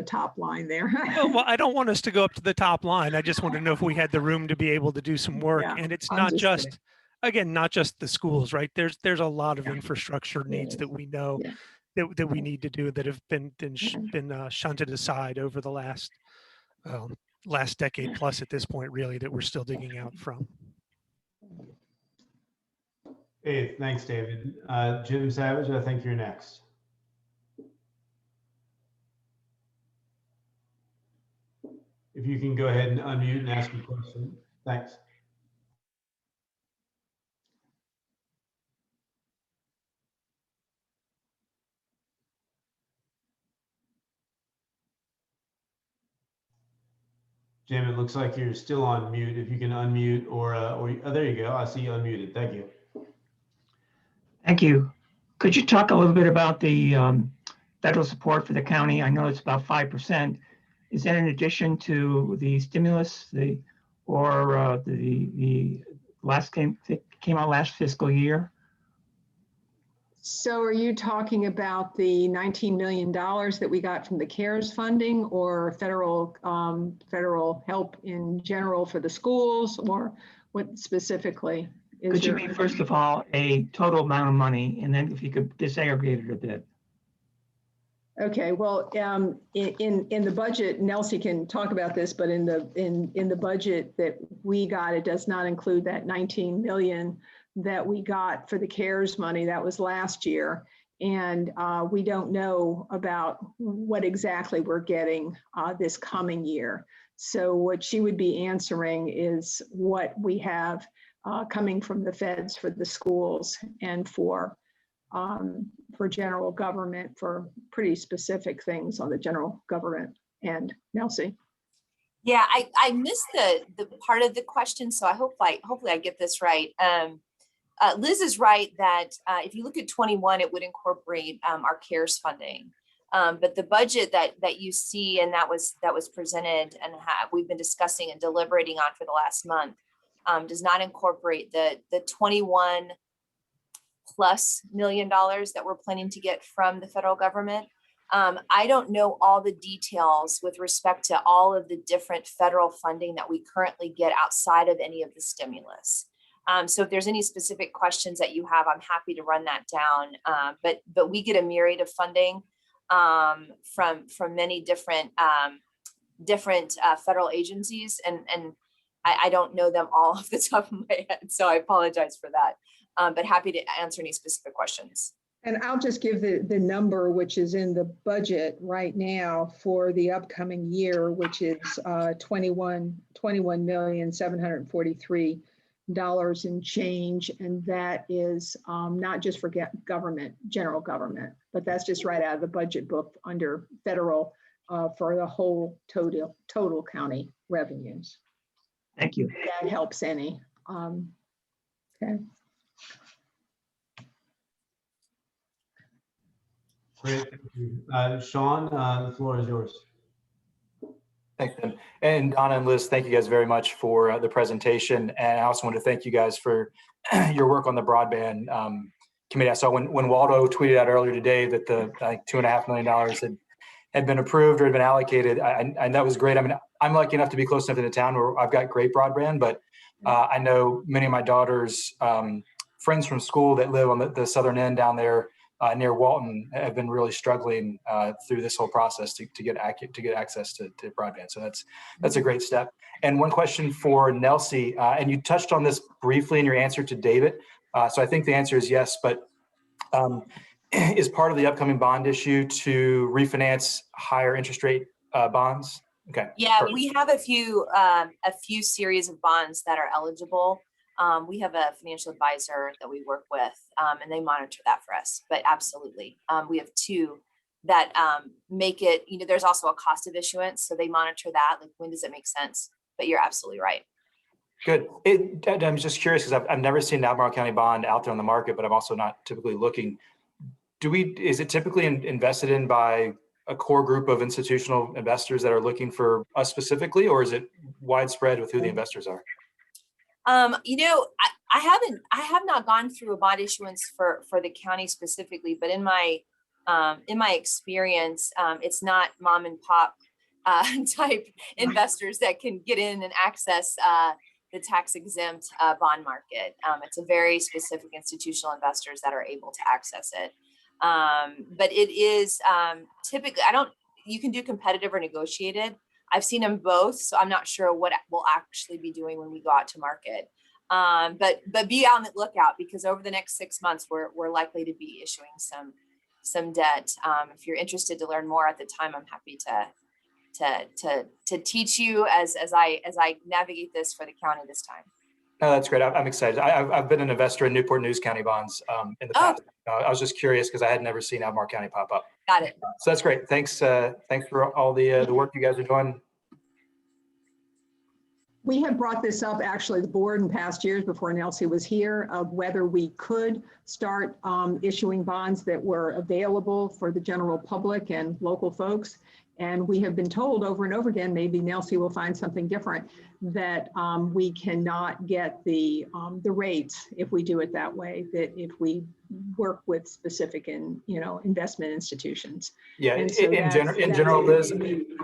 top line there. Well, I don't want us to go up to the top line. I just want to know if we had the room to be able to do some work. Yeah, and it's I'm not just just, again, not just the schools, right? There's a lot of Yeah. infrastructure needs that we know Yeah. that we need to do that have been shunted aside over the last decade plus at this point, really, that we're still digging out from. Hey, thanks, David. Jim Savage, I think you're next. If you can go ahead and unmute and ask your question. Thanks. Jim, it looks like you're still on mute. If you can unmute or oh, there you go. I see you unmuted. Thank you. Thank you. Could you talk a little bit about the federal support for the county? I know it's about 5%. Is that in addition to the stimulus, the last came out last fiscal year? So are you talking about the $19 million that we got from the CARES funding, or federal help in general for the schools, or what specifically? Could you mean, first of all, a total amount of money, and then if you could disaggregate it a bit? Okay, well, in the budget, Nelsie can talk about this, but in the budget that we got, it does not include that 19 million that we got for the CARES money. That was last year. And we don't know about what exactly we're getting this coming year. So what she would be answering is what we have coming from the feds for the schools and for general government, for pretty specific things on the general government. And Nelsie. Yeah, I missed the part of the question, so hopefully I get this right. Liz is right that if you look at 21, it would incorporate our CARES funding. But the budget that you see and that was presented and we've been discussing and deliberating on for the last month does not incorporate the $21+ million that we're planning to get from the federal government. I don't know all the details with respect to all of the different federal funding that we currently get outside of any of the stimulus. So if there's any specific questions that you have, I'm happy to run that down. But we get a myriad of funding from many different federal agencies, and I don't know them all off the top of my head, so I apologize for that. But happy to answer any specific questions. And I'll just give the number, which is in the budget right now for the upcoming year, which is 21,743,000 and change. And that is not just for government, general government, but that's just right out of the budget book under federal for the whole total county revenues. Thank you. That helps any. Okay. Great. Thank you. Sean, the floor is yours. Thanks, Ben. And Donna and Liz, thank you guys very much for the presentation. And I also want to thank you guys for your work on the broadband committee. I saw when Waldo tweeted out earlier today that the like $2.5 million had been approved or had been allocated. And that was great. I mean, I'm lucky enough to be close enough to the town where I've got great broadband, but I know many of my daughter's friends from school that live on the southern end down there near Walton have been really struggling through this whole process to get access to broadband. So that's a great step. And one question for Nelsie, and you touched on this briefly in your answer to David. So I think the answer is yes, but is part of the upcoming bond issue to refinance higher interest rate bonds? Okay. Yeah, perfect. we have a few series of bonds that are eligible. We have a financial advisor that we work with, and they monitor that for us. But absolutely, we have two that make it. You know, there's also a cost of issuance, so they monitor that. Like, when does it make sense? But you're absolutely right. Good. I'm just curious because I've never seen an Albemarle County bond out there on the market, but I'm also not typically looking. Is it typically invested in by a core group of institutional investors that are looking for us specifically, or is it widespread with who the investors are? You know, I have not gone through a bond issuance for the county specifically, but in my experience, it's not mom and pop type investors that can get in and access the tax exempt bond market. It's a very specific institutional investors that are able to access it. But it is typically, you can do competitive or negotiated. I've seen them both, so I'm not sure what we'll actually be doing when we go out to market. But be on the lookout, because over the next 6 months, we're likely to be issuing some debt. If you're interested to learn more at the time, I'm happy to teach you as I navigate this for the county this time. No, that's great. I'm excited. I've been an investor in Newport News County bonds in the past. I was just curious because I had never seen Albemarle County pop up. Got it. So that's great. Thanks for all the work you guys are doing. We have brought this up, actually, the board in past years before Nelsie was here, of whether we could start issuing bonds that were available for the general public and local folks. And we have been told over and over again, maybe Nelsie will find something different, that we cannot get the rates if we do it that way, that if we work with specific investment institutions. Yeah, And so in general, Liz,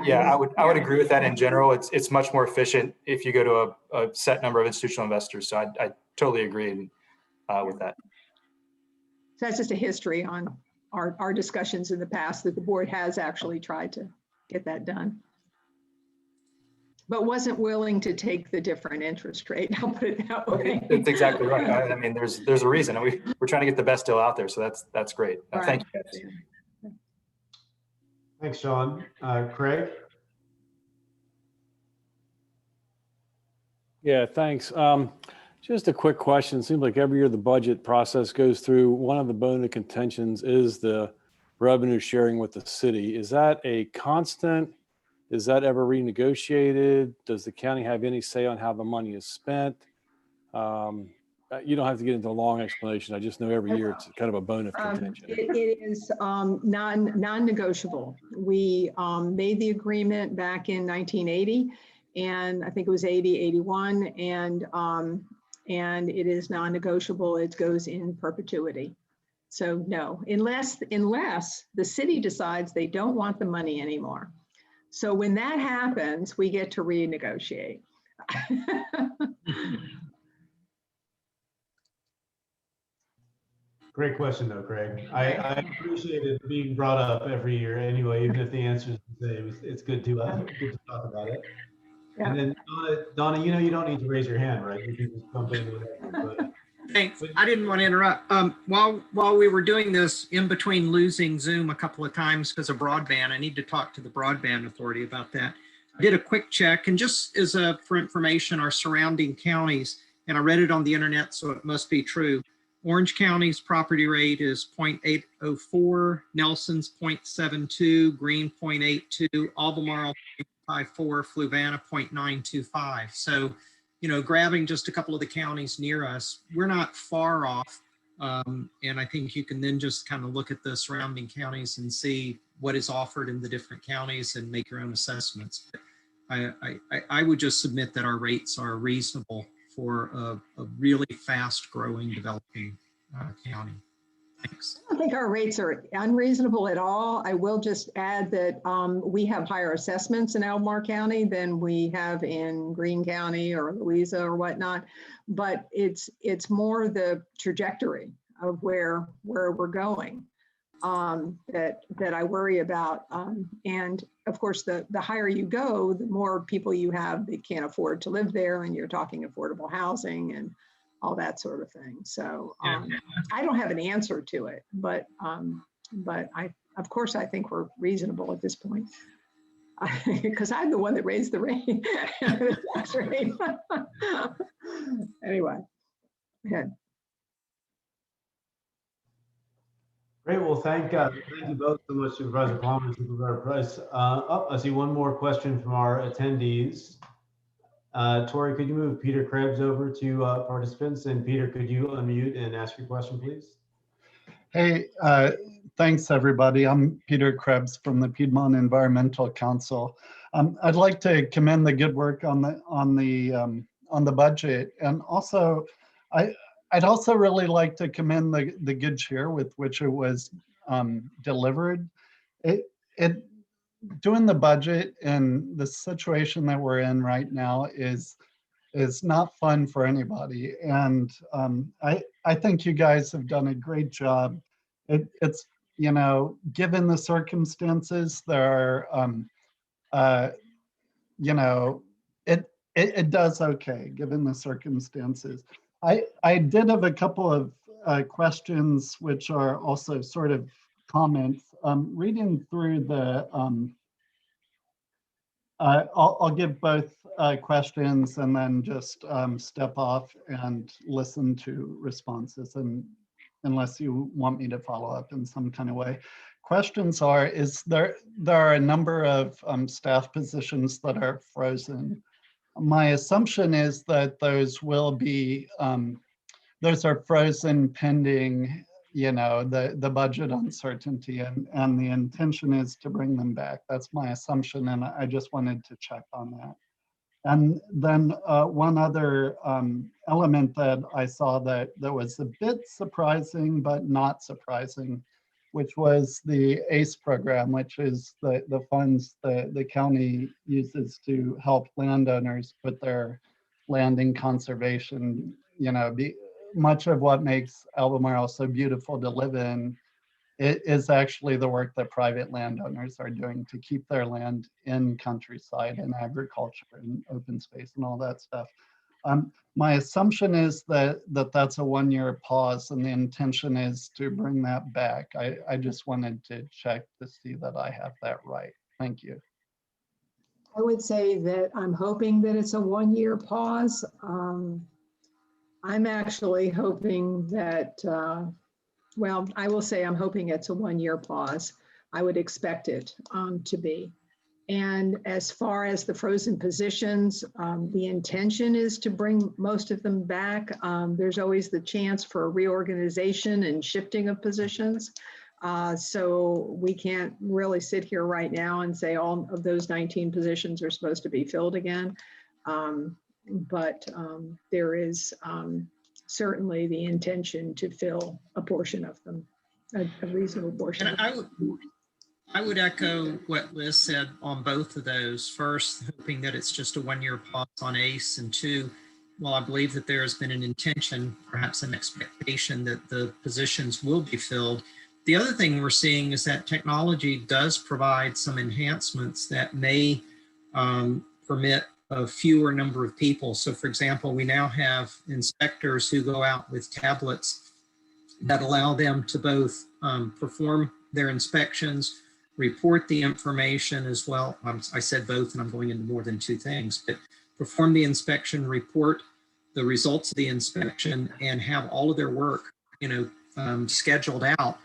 yeah, I would agree with that. In general, it's much more efficient if you go to a set number of institutional investors. So I totally agree with that. So that's just a history on our discussions in the past, that the board has actually tried to get that done, but wasn't willing to take the different interest rate. I'll put it that way. That's exactly right. I mean, there's a reason. We're trying to get the best deal out there. So that's great. Right. Thank you, guys. Thanks, Sean. Craig? Yeah, thanks. Just a quick question. It seems like every year the budget process goes through. One of the bone of contentions is the revenue sharing with the city. Is that a constant? Is that ever renegotiated? Does the county have any say on how the money is spent? You don't have to get into a long explanation. I just know every year it's kind of a bone of contention. It is non-negotiable. We made the agreement back in 1980, and I think it was 80, 81, and it is non-negotiable. It goes in perpetuity. So no, unless the city decides they don't want the money anymore. So when that happens, we get to renegotiate. Great question, though, Craig. I appreciate it being brought up every year anyway, even if the answer is the same. It's good to talk about it. Yeah. And then Donna, you don't need to raise your hand, right? You can just jump in with it. Thanks. I didn't want to interrupt. While we were doing this, in between losing Zoom a couple of times because of broadband, I need to talk to the Broadband Authority about that. I did a quick check, and just for information, our surrounding counties and I read it on the internet, so it must be true. Orange County's property rate is 0.804, Nelson's 0.72, Greene 0.82, Albemarle 0.54, Fluvanna 0.925. So, you know, grabbing just a couple of the counties near us, we're not far off. And I think you can then just kind of look at the surrounding counties and see what is offered in the different counties and make your own assessments. But I would just submit that our rates are reasonable for a really fast growing developing county. Thanks. I don't think our rates are unreasonable at all. I will just add that we have higher assessments in Albemarle County than we have in Greene County or Louisa or whatnot. But it's more the trajectory of where we're going that I worry about. And of course, the higher you go, the more people you have that can't afford to live there, and you're talking affordable housing and all that sort of thing. So I don't have an answer to it, but of course I think we're reasonable at this point, because I'm the one that raised the rate. The tax rate. Anyway, go ahead. Great. Well, thank you both so much, Supervisor Palmer and Supervisor Price. I see one more question from our attendees. Tori, could you move Peter Krebs over to participants? And Peter, could you unmute and ask your question, please? Hey, thanks everybody. I'm Peter Krebs from the Piedmont Environmental Council. I'd like to commend the good work on the budget, and also I'd also really like to commend the good cheer with which it was delivered. Doing the budget and the situation that we're in right now is not fun for anybody. And I think you guys have done a great job. It's, you know, given the circumstances, there are, you know, it does okay, given the circumstances. I did have a couple of questions, which are also sort of comments. Reading through the, I'll give both questions and then just step off and listen to responses, and unless you want me to follow up in some kind of way. Questions are, there are a number of staff positions that are frozen. My assumption is that those will be, those are frozen pending, you know, the budget uncertainty, and the intention is to bring them back. That's my assumption, and I just wanted to check on that. And then one other element that I saw that was a bit surprising but not surprising, which was the ACE program, which is the funds the county uses to help landowners put their land in conservation. You know, much of what makes Albemarle so beautiful to live in, it is actually the work that private landowners are doing to keep their land in countryside and agriculture and open space and all that stuff. My assumption is that that's a one-year pause, and the intention is to bring that back. I just wanted to check to see that I have that right. Thank you. I would say that I'm hoping that it's a one-year pause. I'm actually hoping that, well, I will say I'm hoping it's a one-year pause. I would expect it to be. And as far as the frozen positions, the intention is to bring most of them back. There's always the chance for a reorganization and shifting of positions. So we can't really sit here right now and say all of those 19 positions are supposed to be filled again. But there is certainly the intention to fill a portion of them, a reasonable portion. And I would echo what Liz said on both of those. First, hoping that it's just a one-year pause on ACE, and two, while I believe that there has been an intention, perhaps an expectation that the positions will be filled, the other thing we're seeing is that technology does provide some enhancements that may permit a fewer number of people. So for example, we now have inspectors who go out with tablets that allow them to both perform their inspections, report the information as well. I said both, and I'm going into more than two things, but perform the inspection, report the results of the inspection and have all of their work, scheduled out,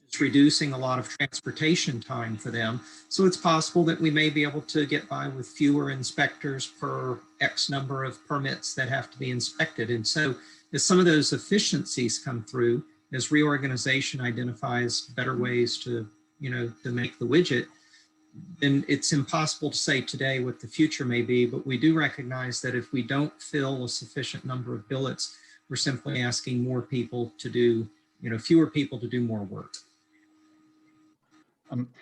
it's reducing a lot of transportation time for them. So it's possible that we may be able to get by with fewer inspectors per X number of permits that have to be inspected. And so as some of those efficiencies come through, as reorganization identifies better ways to make the widget, then it's impossible to say today what the future may be, but we do recognize that if we don't fill a sufficient number of billets, we're simply asking more people to do, fewer people to do more work.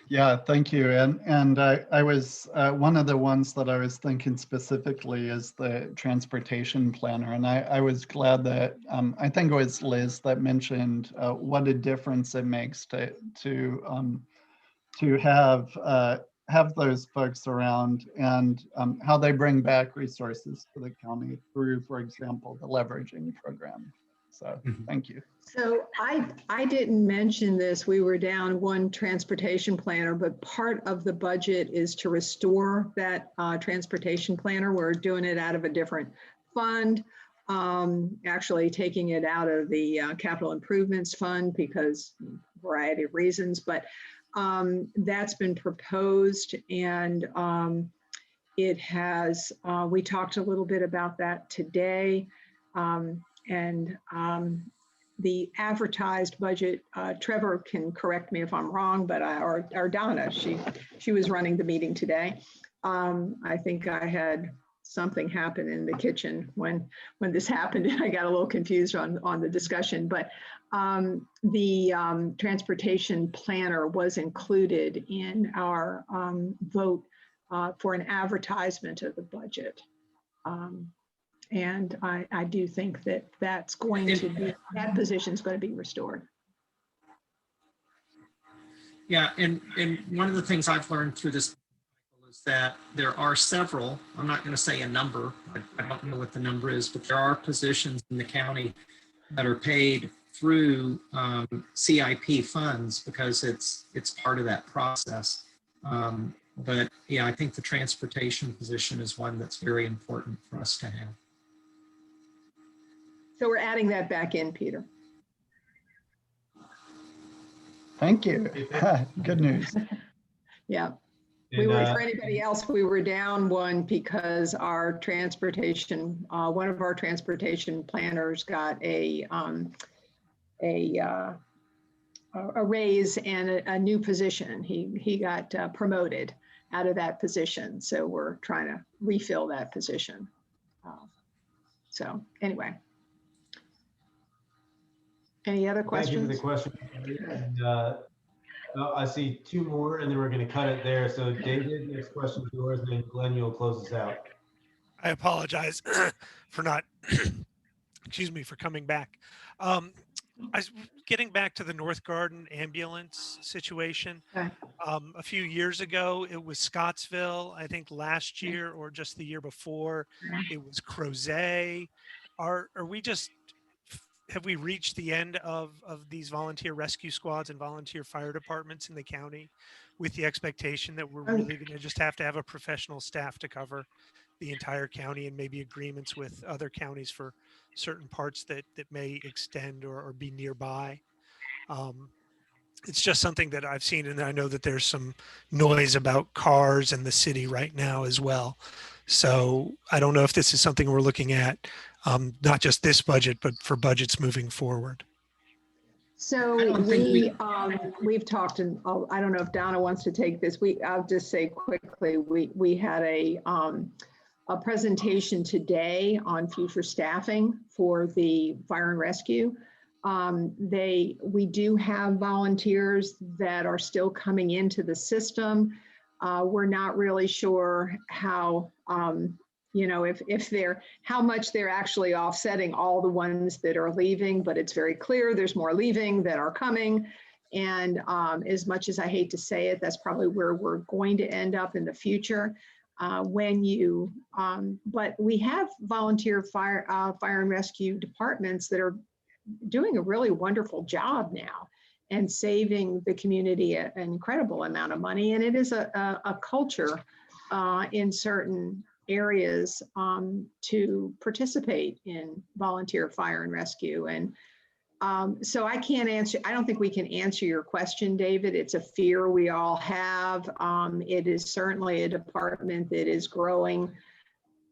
Yeah, thank you. And I was, one of the ones that I was thinking specifically is the transportation planner. And I was glad that, I think it was Liz that mentioned what a difference it makes to have those folks around and how they bring back resources to the county through, for example, the leveraging program. So thank you. So I didn't mention this. We were down one transportation planner, but part of the budget is to restore that transportation planner. We're doing it out of a different fund, actually taking it out of the capital improvements fund because variety of reasons, but that's been proposed and it has, we talked a little bit about that today. The advertised budget, Trevor can correct me if I'm wrong, but or Donna, she was running the meeting today. I think I had something happen in the kitchen when this happened and I got a little confused on the discussion, but the transportation planner was included in our vote for an advertisement of the budget. And I do think that that's going to be, that position is going to be restored. Yeah, and one of the things I've learned through this is that there are several, I'm not going to say a number, I don't know what the number is, but there are positions in the county that are paid through CIP funds because it's part of that process. But yeah, I think the transportation position is one that's very important for us to have. So we're adding that back in, Peter. Thank you. Good news. Yeah. And, For anybody else, we were down one because our transportation, one of our transportation planners got a raise and a new position. He got promoted out of that position. So we're trying to refill that position. So anyway. Any other questions? Thank you for the question. And, I see two more and then we're going to cut it there. So David, next question is yours, and then Glenn, you'll close us out. I apologize for not, excuse me, for coming back. I was getting back to the North Garden ambulance situation. Okay. A few years ago, it was Scottsville. I think last year or just the year before, it was Crozet. Are we just, have we reached the end of these volunteer rescue squads and volunteer fire departments in the county with the expectation that we're really going to just have to have a professional staff to cover the entire county and maybe agreements with other counties for certain parts that may extend or be nearby? It's just something that I've seen, and I know that there's some noise about cars in the city right now as well. So I don't know if this is something we're looking at, not just this budget, but for budgets moving forward. So we've talked, and I don't know if Donna wants to take this. I'll just say quickly, we had a presentation today on future staffing for the fire and rescue. We do have volunteers that are still coming into the system. We're not really sure how, if how much they're actually offsetting all the ones that are leaving, but it's very clear there's more leaving that are coming. And as much as I hate to say it, that's probably where we're going to end up in the future. But we have volunteer fire and rescue departments that are doing a really wonderful job now and saving the community an incredible amount of money. And it is a culture in certain areas to participate in volunteer fire and rescue. And so I can't answer, I don't think we can answer your question, David. It's a fear we all have. It is certainly a department that is growing,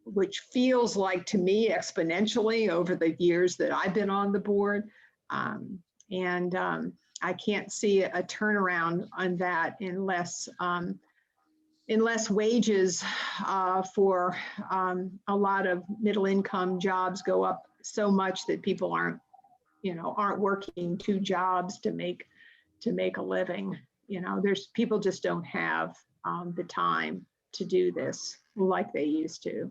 which feels like to me exponentially over the years that I've been on the board. I can't see a turnaround on that unless wages for a lot of middle income jobs go up so much that people aren't working 2 jobs to make a living. People just don't have the time to do this like they used to.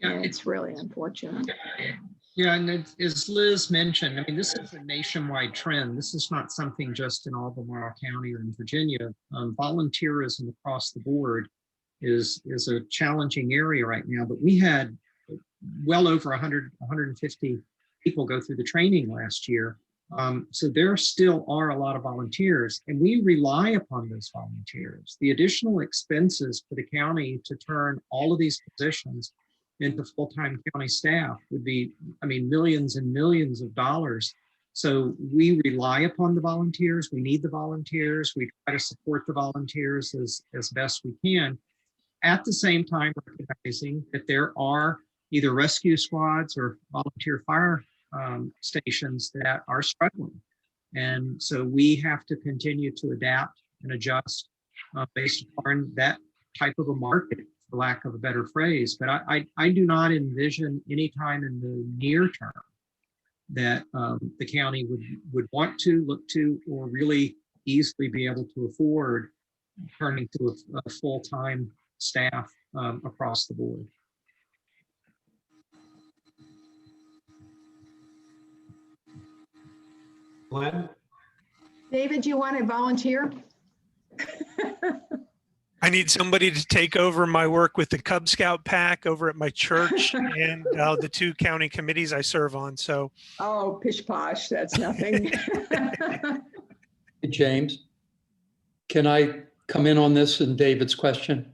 And it's really unfortunate. Yeah, and as Liz mentioned, I mean, this is a nationwide trend. This is not something just in Albemarle County or in Virginia. Volunteerism across the board is a challenging area right now, but we had well over 150 people go through the training last year. So there still are a lot of volunteers, and we rely upon those volunteers. The additional expenses for the county to turn all of these positions into full-time county staff would be, I mean, millions and millions of dollars. So we rely upon the volunteers. We need the volunteers. We try to support the volunteers as best we can. At the same time, recognizing that there are either rescue squads or volunteer fire stations that are struggling. And so we have to continue to adapt and adjust based upon that type of a market, for lack of a better phrase. But I do not envision any time in the near term that the county would want to look to or really easily be able to afford turning to a full-time staff across the board. Glenn? David, you want to volunteer? I need somebody to take over my work with the Cub Scout pack over at my church and the 2 county committees I serve on. So, oh, pish posh, that's nothing. Hey, James, can I come in on this and David's question?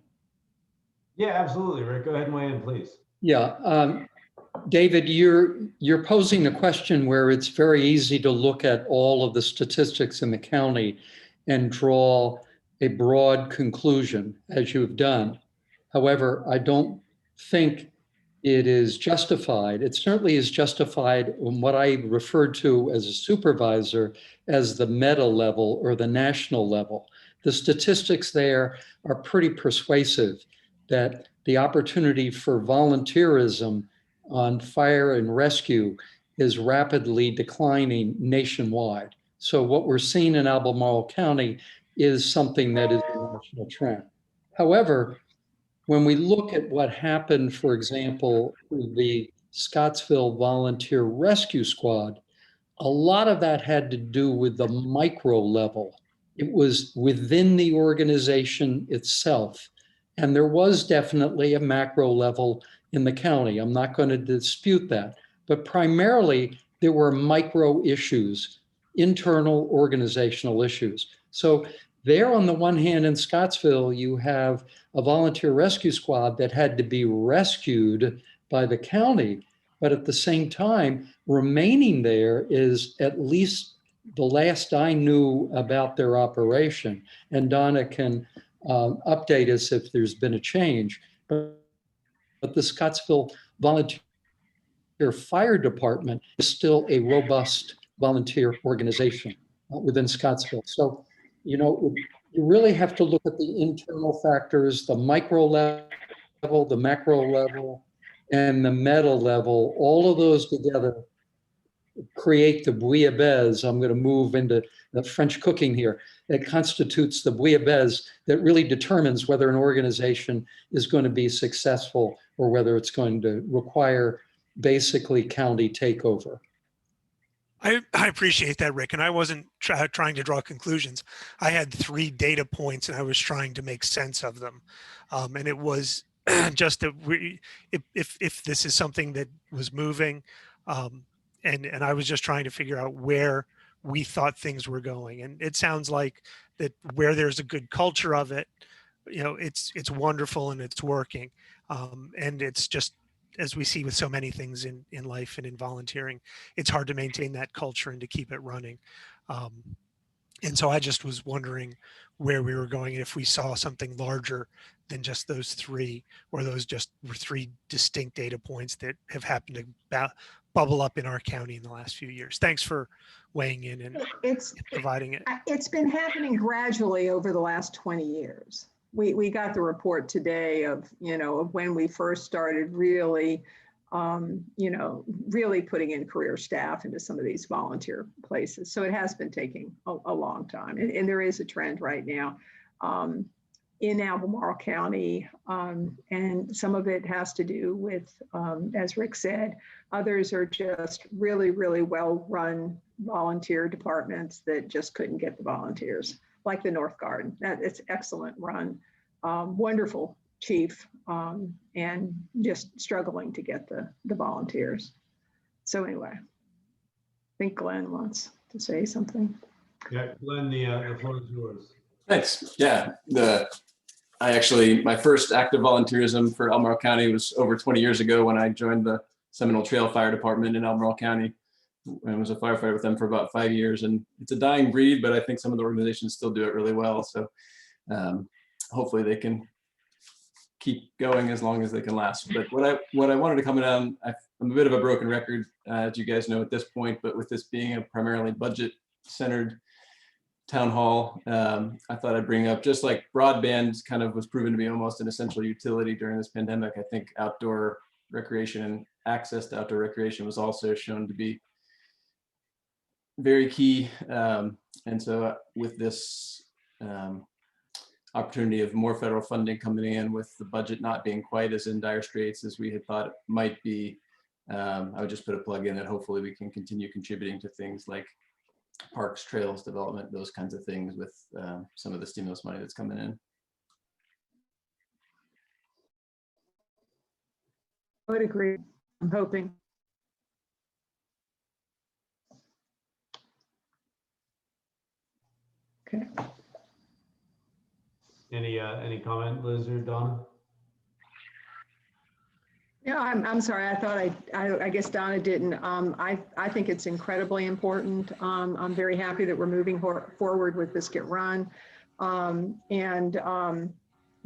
Yeah, absolutely, Rick. Go ahead and weigh in, please. Yeah, David, you're posing a question where it's very easy to look at all of the statistics in the county and draw a broad conclusion, as you've done. However, I don't think it is justified. It certainly is justified on what I referred to as a supervisor as the meta level or the national level. The statistics there are pretty persuasive that the opportunity for volunteerism on fire and rescue is rapidly declining nationwide. So what we're seeing in Albemarle County is something that is a national trend. However, when we look at what happened, for example, with the Scottsville Volunteer Rescue Squad, a lot of that had to do with the micro level. It was within the organization itself. And there was definitely a macro level in the county. I'm not going to dispute that. But primarily, there were micro issues, internal organizational issues. So there, on the one hand, in Scottsville, you have a volunteer rescue squad that had to be rescued by the county. But at the same time, remaining there is at least the last I knew about their operation. And Donna can update us if there's been a change. But the Scottsville Volunteer Fire Department is still a robust volunteer organization within Scottsville. So, you know, you really have to look at the internal factors, the micro level, the macro level, and the meta level. All of those together create the bouillabaisse. I'm going to move into the French cooking here. It constitutes the bouillabaisse that really determines whether an organization is going to be successful or whether it's going to require basically county takeover. I appreciate that, Rick. And I wasn't trying to draw conclusions. I had 3 data points and I was trying to make sense of them. And it was just that if this is something that was moving, and I was just trying to figure out where we thought things were going. And it sounds like that where there's a good culture of it, you know, it's wonderful and it's working. And it's just, as we see with so many things in life and in volunteering, it's hard to maintain that culture and to keep it running. And so I just was wondering where we were going, if we saw something larger than just those three, or those just were three distinct data points that have happened to bubble up in our county in the last few years. Thanks for weighing in and providing it. It's been happening gradually over the last 20 years. We got the report today of, you know, of when we first started really, you know, really putting in career staff into some of these volunteer places. So it has been taking a long time. And there is a trend right now in Albemarle County. And some of it has to do with, as Rick said, others are just really, really well-run volunteer departments that just couldn't get the volunteers, like the North Garden. It's excellent run, wonderful chief, and just struggling to get the volunteers. So anyway, I think Glenn wants to say something. Yeah, Glenn, the floor is yours. Thanks. Yeah, my first active volunteerism for Albemarle County was over 20 years ago when I joined the Seminole Trail Fire Department in Albemarle County, and was a firefighter with them for about 5 years. And it's a dying breed, but I think some of the organizations still do it really well. So hopefully they can keep going as long as they can last. But what I wanted to comment on, I'm a bit of a broken record, as you guys know at this point, but with this being a primarily budget-centered town hall, I thought I'd bring up, just like broadband kind of was proven to be almost an essential utility during this pandemic, I think outdoor recreation and access to outdoor recreation was also shown to be very key. And so with this opportunity of more federal funding coming in, with the budget not being quite as in dire straits as we had thought it might be, I would just put a plug in that hopefully we can continue contributing to things like parks, trails, development, those kinds of things with some of the stimulus money that's coming in. I would agree. I'm hoping. Okay. Any comment, Liz or Donna? Yeah, I'm sorry. I thought I guess Donna didn't. I think it's incredibly important. I'm very happy that we're moving forward with Biscuit Run. You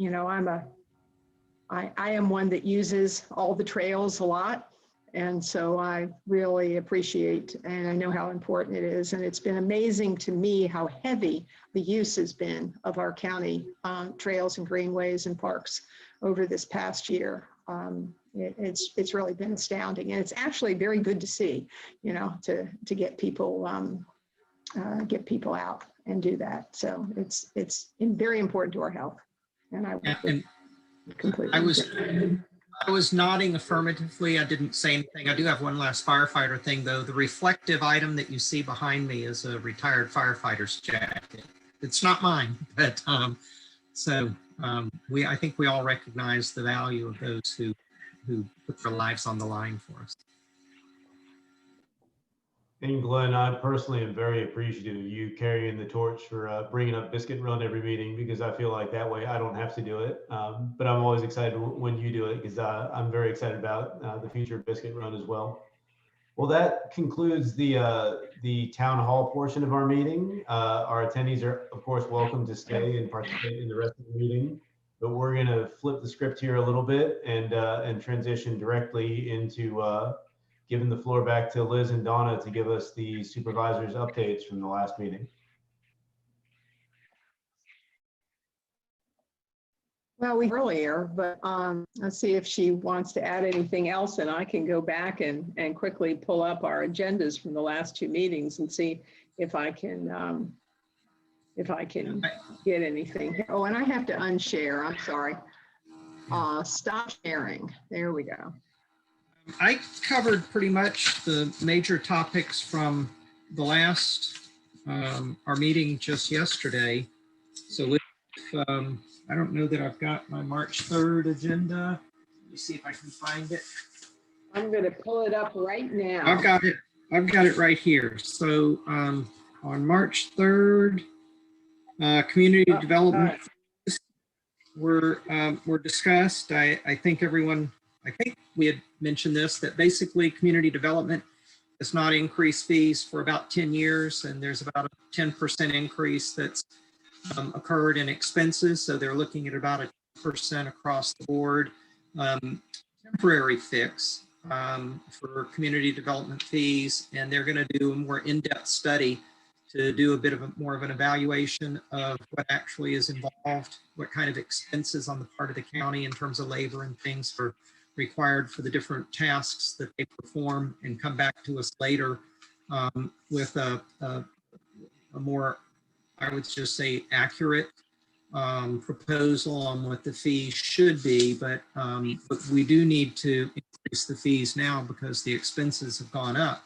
know, I am one that uses all the trails a lot. And so I really appreciate, and I know how important it is. And it's been amazing to me how heavy the use has been of our county trails and greenways and parks over this past year. It's really been astounding, and it's actually very good to see, you know, to get people out and do that. So it's very important to our health, and I was nodding affirmatively. I didn't say anything. I do have one last firefighter thing, though. The reflective item that you see behind me is a retired firefighter's jacket. It's not mine, but I think we all recognize the value of those who put their lives on the line for us. And Glenn, I personally am very appreciative of you carrying the torch for bringing up Biscuit Run every meeting, because I feel like that way I don't have to do it. But I'm always excited when you do it, because I'm very excited about the future of Biscuit Run as well. Well, that concludes the town hall portion of our meeting. Our attendees are, of course, welcome to stay and participate in the rest of the meeting. But we're going to flip the script here a little bit and transition directly into giving the floor back to Liz and Donna to give us the supervisors updates from the last meeting. Well, we earlier, but let's see if she wants to add anything else, and I can go back and quickly pull up our agendas from the last two meetings and see if I can get anything. Oh, and I have to unshare. I'm sorry. Stop sharing. There we go. I covered pretty much the major topics from the last, our meeting just yesterday. So if, I don't know that I've got my March 3rd agenda. Let me see if I can find it. I'm going to pull it up right now. I've got it right here. So on March 3rd, community development. were discussed. I think everyone, I think we had mentioned this, that basically community development has not increased fees for about 10 years, and there's about a 10% increase that's occurred in expenses. So they're looking at about a 10% across the board temporary fix for community development fees, and they're going to do a more in-depth study to do a bit of more of an evaluation of what actually is involved, what kind of expenses on the part of the county in terms of labor and things are required for the different tasks that they perform, and come back to us later with a more, I would just say, accurate proposal on what the fees should be. But we do need to increase the fees now because the expenses have gone up.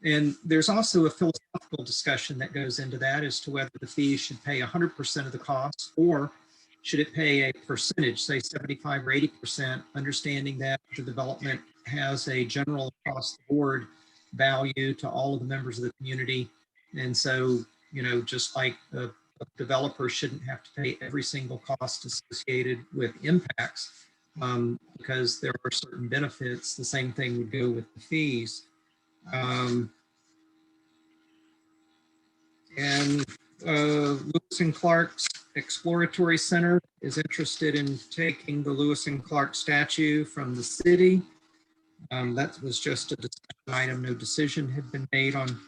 And there's also a philosophical discussion that goes into that as to whether the fees should pay 100% of the cost, or should it pay a percentage, say 75 or 80%, understanding that the development has a general across the board value to all of the members of the community. And so, you know, just like the developer shouldn't have to pay every single cost associated with impacts because there are certain benefits, the same thing would go with the fees. And Lewis and Clark's Exploratory Center is interested in taking the Lewis and Clark statue from the city. That was just a discussion item. No decision had been made on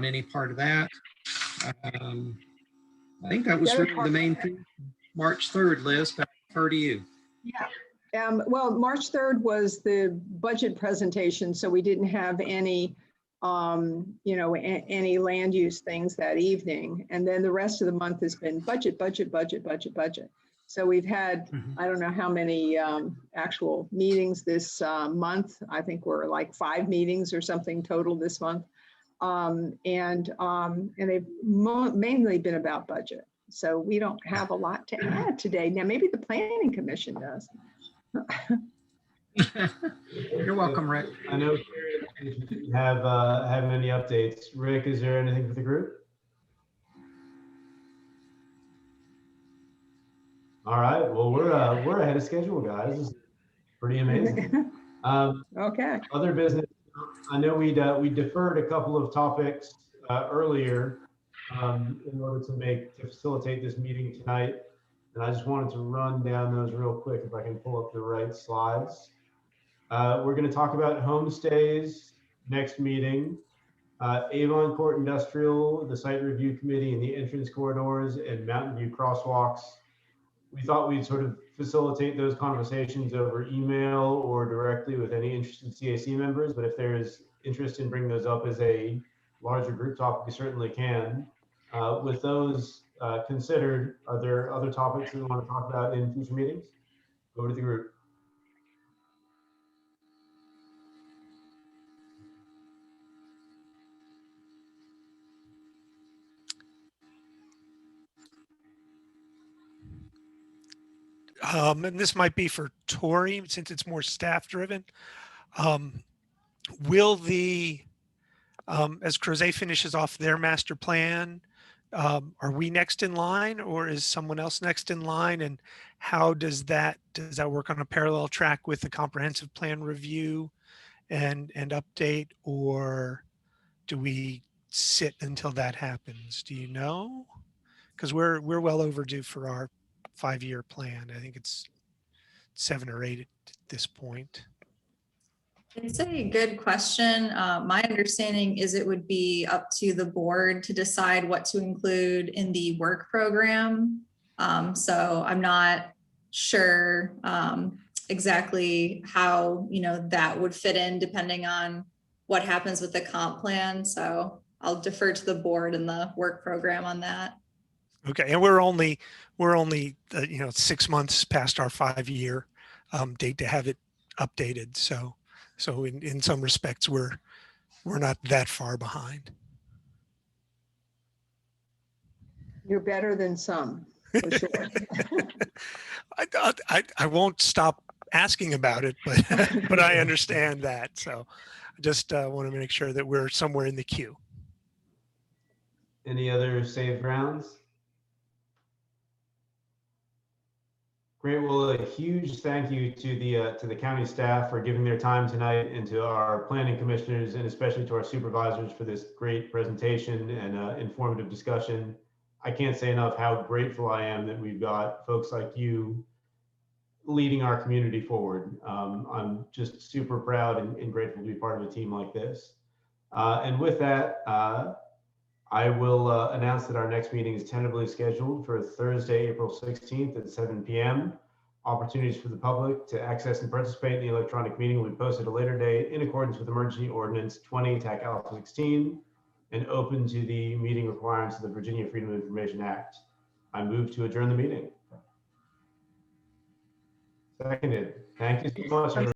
any part of that. I think that was really the main thing. March 3rd, Liz, back to you. Yeah. Well, March 3rd was the budget presentation, so we didn't have any you know, any land use things that evening. And then the rest of the month has been budget, budget, budget, budget, budget. So we've had, I don't know how many actual meetings this month. I think we're like 5 meetings or something total this month. And they've mainly been about budget. So we don't have a lot to add today. Now, maybe the Planning Commission does. You're welcome, Rick. I know you have any updates. Rick, is there anything for the group? All right. Well, we're ahead of schedule, guys. This is pretty amazing. Okay. Other business. I know we deferred a couple of topics earlier in order to facilitate this meeting tonight, and I just wanted to run down those real quick if I can pull up the right slides. We're going to talk about homestays next meeting, Avon Court Industrial, the site review committee, and the entrance corridors and Mountain View crosswalks. We thought we'd sort of facilitate those conversations over email or directly with any interested CAC members, but if there's interest in bringing those up as a larger group topic, we certainly can. With those considered, are there other topics that we want to talk about in future meetings? Over to the group. And this might be for Tori, since it's more staff driven. Will the, as Crozet finishes off their master plan, are we next in line, or is someone else next in line? And how does that work on a parallel track with the comprehensive plan review and update, or do we sit until that happens? Do you know? Because we're well overdue for our 5-year plan. I think it's 7 or 8 at this point. It's a good question. My understanding is it would be up to the board to decide what to include in the work program. So I'm not sure exactly how, you know, that would fit in depending on what happens with the comp plan. So I'll defer to the board and the work program on that. Okay, and we're only you know, 6 months past our 5-year date to have it updated. So in some respects, we're not that far behind. You're better than some, for sure. I won't stop asking about it, but I understand that. So I just want to make sure that we're somewhere in the queue. Any other safe grounds? Great. Well, a huge thank you to the county staff for giving their time tonight, and to our planning commissioners, and especially to our supervisors for this great presentation and informative discussion. I can't say enough how grateful I am that we've got folks like you leading our community forward. I'm just super proud and grateful to be part of a team like this. And with that, I will announce that our next meeting is tentatively scheduled for Thursday, April 16th at 7 p.m. Opportunities for the public to access and participate in the electronic meeting will be posted at a later date in accordance with Emergency Ordinance 20 TAC Alpha 16 and open to the meeting requirements of the Virginia Freedom of Information Act. I move to adjourn the meeting. Seconded. Thank you so much, everyone.